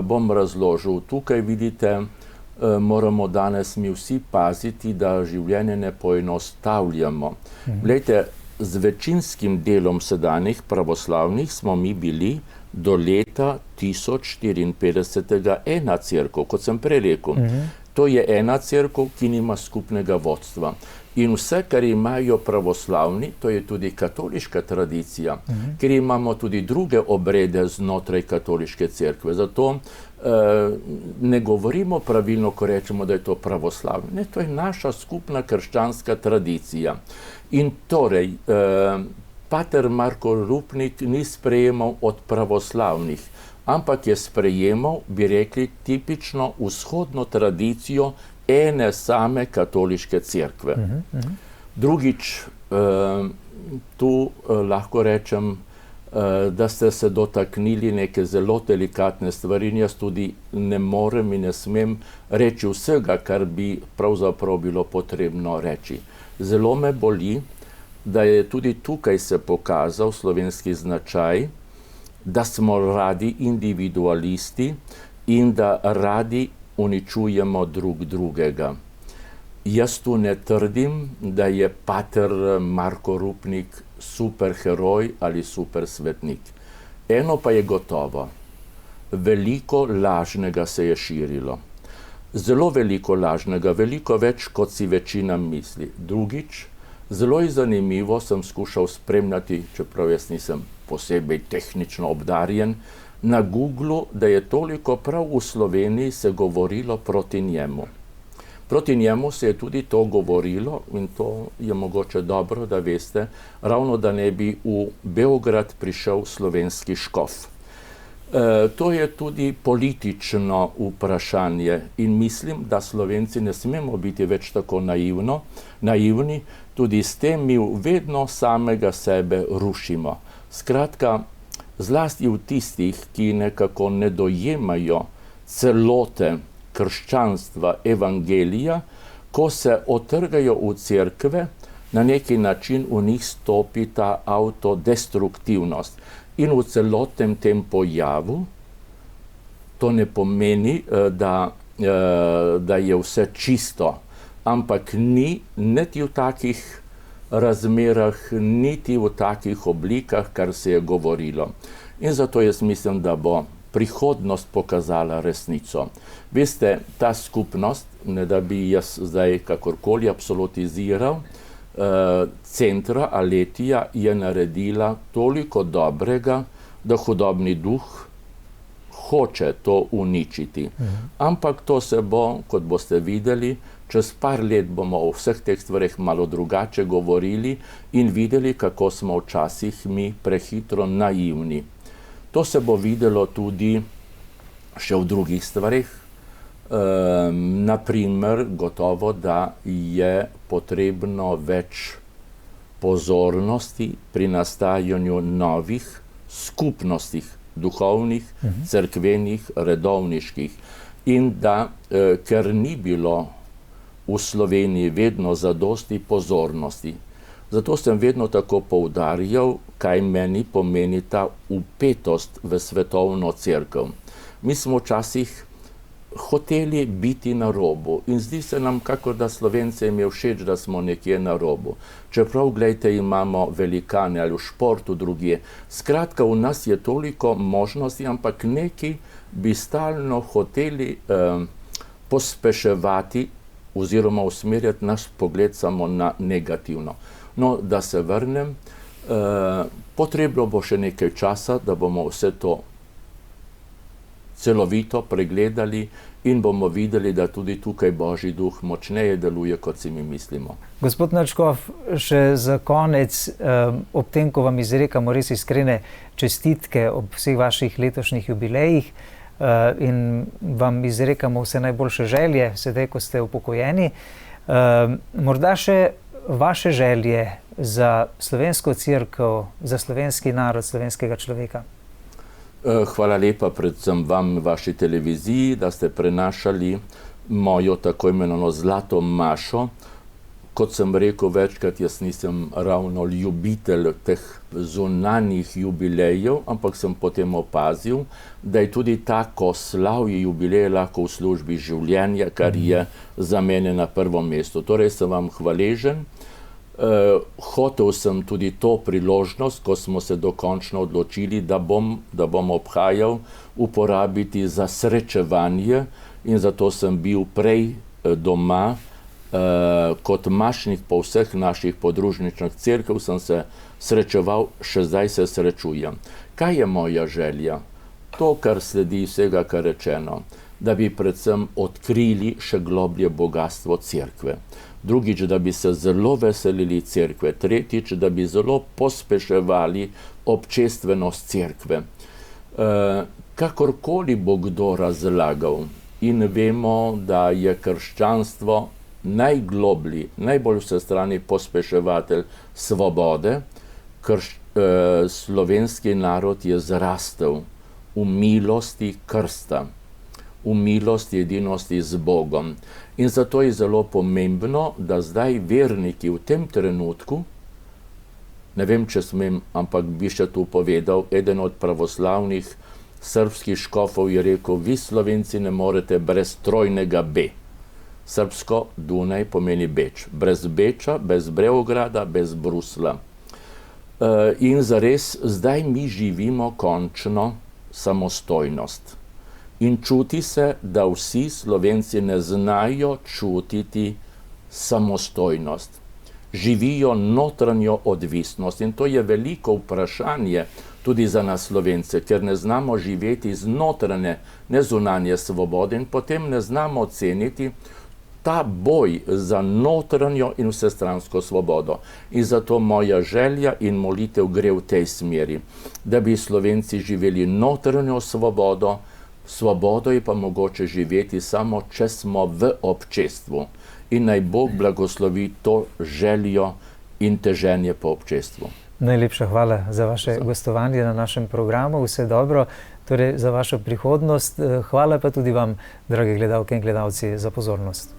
Bom razložil. Tukaj vidite, moramo danes mi vsi paziti, da življenje ne poenostavljamo. Glejte, z večinskim delom sedanjih pravoslavnih smo mi bili do leta 1054 ena cerkev, kot sem prej rekel. To je ena cerkev, ki nima skupnega vodstva. In vse, kar imajo pravoslavni, to je tudi katoliška tradicija, ker imamo tudi druge obrede znotraj katoliške cerkve. Zato ne govorimo pravilno, ko rečemo, da je to pravoslavni. Ne, to je naša skupna krščanska tradicija. In torej, pater Marko Rupnik ni sprejemal od pravoslavnih, ampak je sprejemal, bi rekli, tipično vzhodno tradicijo ene same katoliške cerkve. Drugič, tu lahko rečem, da ste se dotaknili neke zelo delikatne stvari in jaz tudi ne morem in ne smem reči vsega, kar bi pravzaprav bilo potrebno reči. Zelo me boli, da je tudi tukaj se pokazal slovenski značaj, da smo radi individualisti in da radi uničujemo drug drugega. Jaz tu ne trdim, da je pater Marko Rupnik superheroj ali super svetnik. Eno pa je gotovo, veliko lažnega se je širilo. zelo veliko lažnega, veliko več, kot si večina misli. Drugič, zelo je zanimivo, sem skušal spremljati, čeprav jaz nisem posebej tehnično obdarjen, na Googlu, da je toliko prav v Sloveniji se govorilo proti njemu. Proti njemu se je tudi to govorilo in to je mogoče dobro, da veste, ravno da ne bi v Beograd prišel slovenski škof. To je tudi politično vprašanje in mislim, da Slovenci ne smemo biti več tako naivni, tudi s tem mi vedno samega sebe rušimo. Skratka, zlasti v tistih, ki nekako ne dojemajo celote krščanstva, evangelija, ko se otrgajo v cerkve, na neki način v njih stopi ta autodestruktivnost. In v celotnem tem pojavu to ne pomeni, da je vse čisto, ampak ni niti v takih razmerah, niti v takih oblikah, kar se je govorilo. In zato jaz mislim, da bo prihodnost pokazala resnico. Veste, ta skupnost, ne da bi jaz zdaj kakorkoli absolutiziral, centra Aletija je naredila toliko dobrega, da hudobni duh hoče to uničiti. Ampak to se bo, kot boste videli, čez par let bomo o vseh teh stvareh malo drugače govorili in videli, kako smo včasih mi prehitro naivni. To se bo videlo tudi še v drugih stvareh. Naprimer, gotovo, da je potrebno več pozornosti pri nastajanju novih skupnostih, duhovnih, cerkvenih, redovniških. In da, ker ni bilo v Sloveniji vedno zadosti pozornosti. Zato sem vedno tako poudarjal, kaj meni pomeni ta vpetost v svetovno cerkev. Mi smo včasih hoteli biti na robu in zdi se nam, kakor da Slovencem je všeč, da smo nekje na robu. Čeprav, glejte, imamo velikane ali v športu drugje. Skratka, v nas je toliko možnosti, ampak neki bi stalno hoteli pospeševati oziroma usmerjati naš pogled samo na negativno. No, da se vrnem, potrebno bo še nekaj časa, da bomo vse to celovito pregledali in bomo videli, da tudi tukaj Božji duh močneje deluje, kot si mi mislimo. Gospod Nadškof, še za konec, ob tem, ko vam izrekamo res iskrene čestitke ob vseh vaših letošnjih jubilejih in vam izrekamo vse najboljše želje, sedaj, ko ste upokojeni, morda še vaše želje za slovensko cerkev, za slovenski narod, slovenskega človeka. Hvala lepa predvsem vam, vaši televiziji, da ste prenašali mojo tako imenovano zlato mašo. Kot sem rekel večkrat, jaz nisem ravno ljubitelj teh zunanjih jubilejev, ampak sem potem opazil, da je tudi tako slavje jubileje lahko v službi življenja, kar je za mene na prvo mesto. Torej sem vam hvaležen. Hotel sem tudi to priložnost, ko smo se dokončno odločili, da bom obhajal, uporabiti za srečevanje in zato sem bil prej doma kot mašnik po vseh naših podružničnih cerkev, sem se srečeval, še zdaj se srečujem. Kaj je moja želja? To, kar sledi vsega, kar rečeno, da bi predvsem odkrili še globlje bogatstvo cerkve. Drugič, da bi se zelo veselili cerkve. Tretjič, da bi zelo pospeševali občestvenost cerkve. Kakorkoli bo kdo razlagal in vemo, da je krščanstvo najgloblji, najbolj vsestrani pospeševatelj svobode, slovenski narod je zrastel v milosti krsta, v milosti edinosti z Bogom. In zato je zelo pomembno, da zdaj verniki v tem trenutku, ne vem, če smem, ampak bi še tu povedal, eden od pravoslavnih srbskih škofov je rekel, vi Slovenci ne morete brez trojnega B. Srbsko Dunaj pomeni Beč. Brez Beča, bez Beograda, bez Brusla. In zares, zdaj mi živimo končno samostojnost. In čuti se, da vsi Slovenci ne znajo čutiti samostojnost. Živijo notranjo odvisnost in to je veliko vprašanje tudi za nas Slovence, ker ne znamo živeti z notranje, ne zunanje svobode in potem ne znamo oceniti ta boj za notranjo in vsestransko svobodo. In zato moja želja in molitev gre v tej smeri, da bi Slovenci živeli notranjo svobodo, svobodo je pa mogoče živeti samo, če smo v občestvu. In naj Bog blagoslovi to željo in teženje po občestvu. Najlepša hvala za vaše gostovanje na našem programu. Vse dobro torej za vašo prihodnost. Hvala pa tudi vam, drage gledalke in gledalci, za pozornost.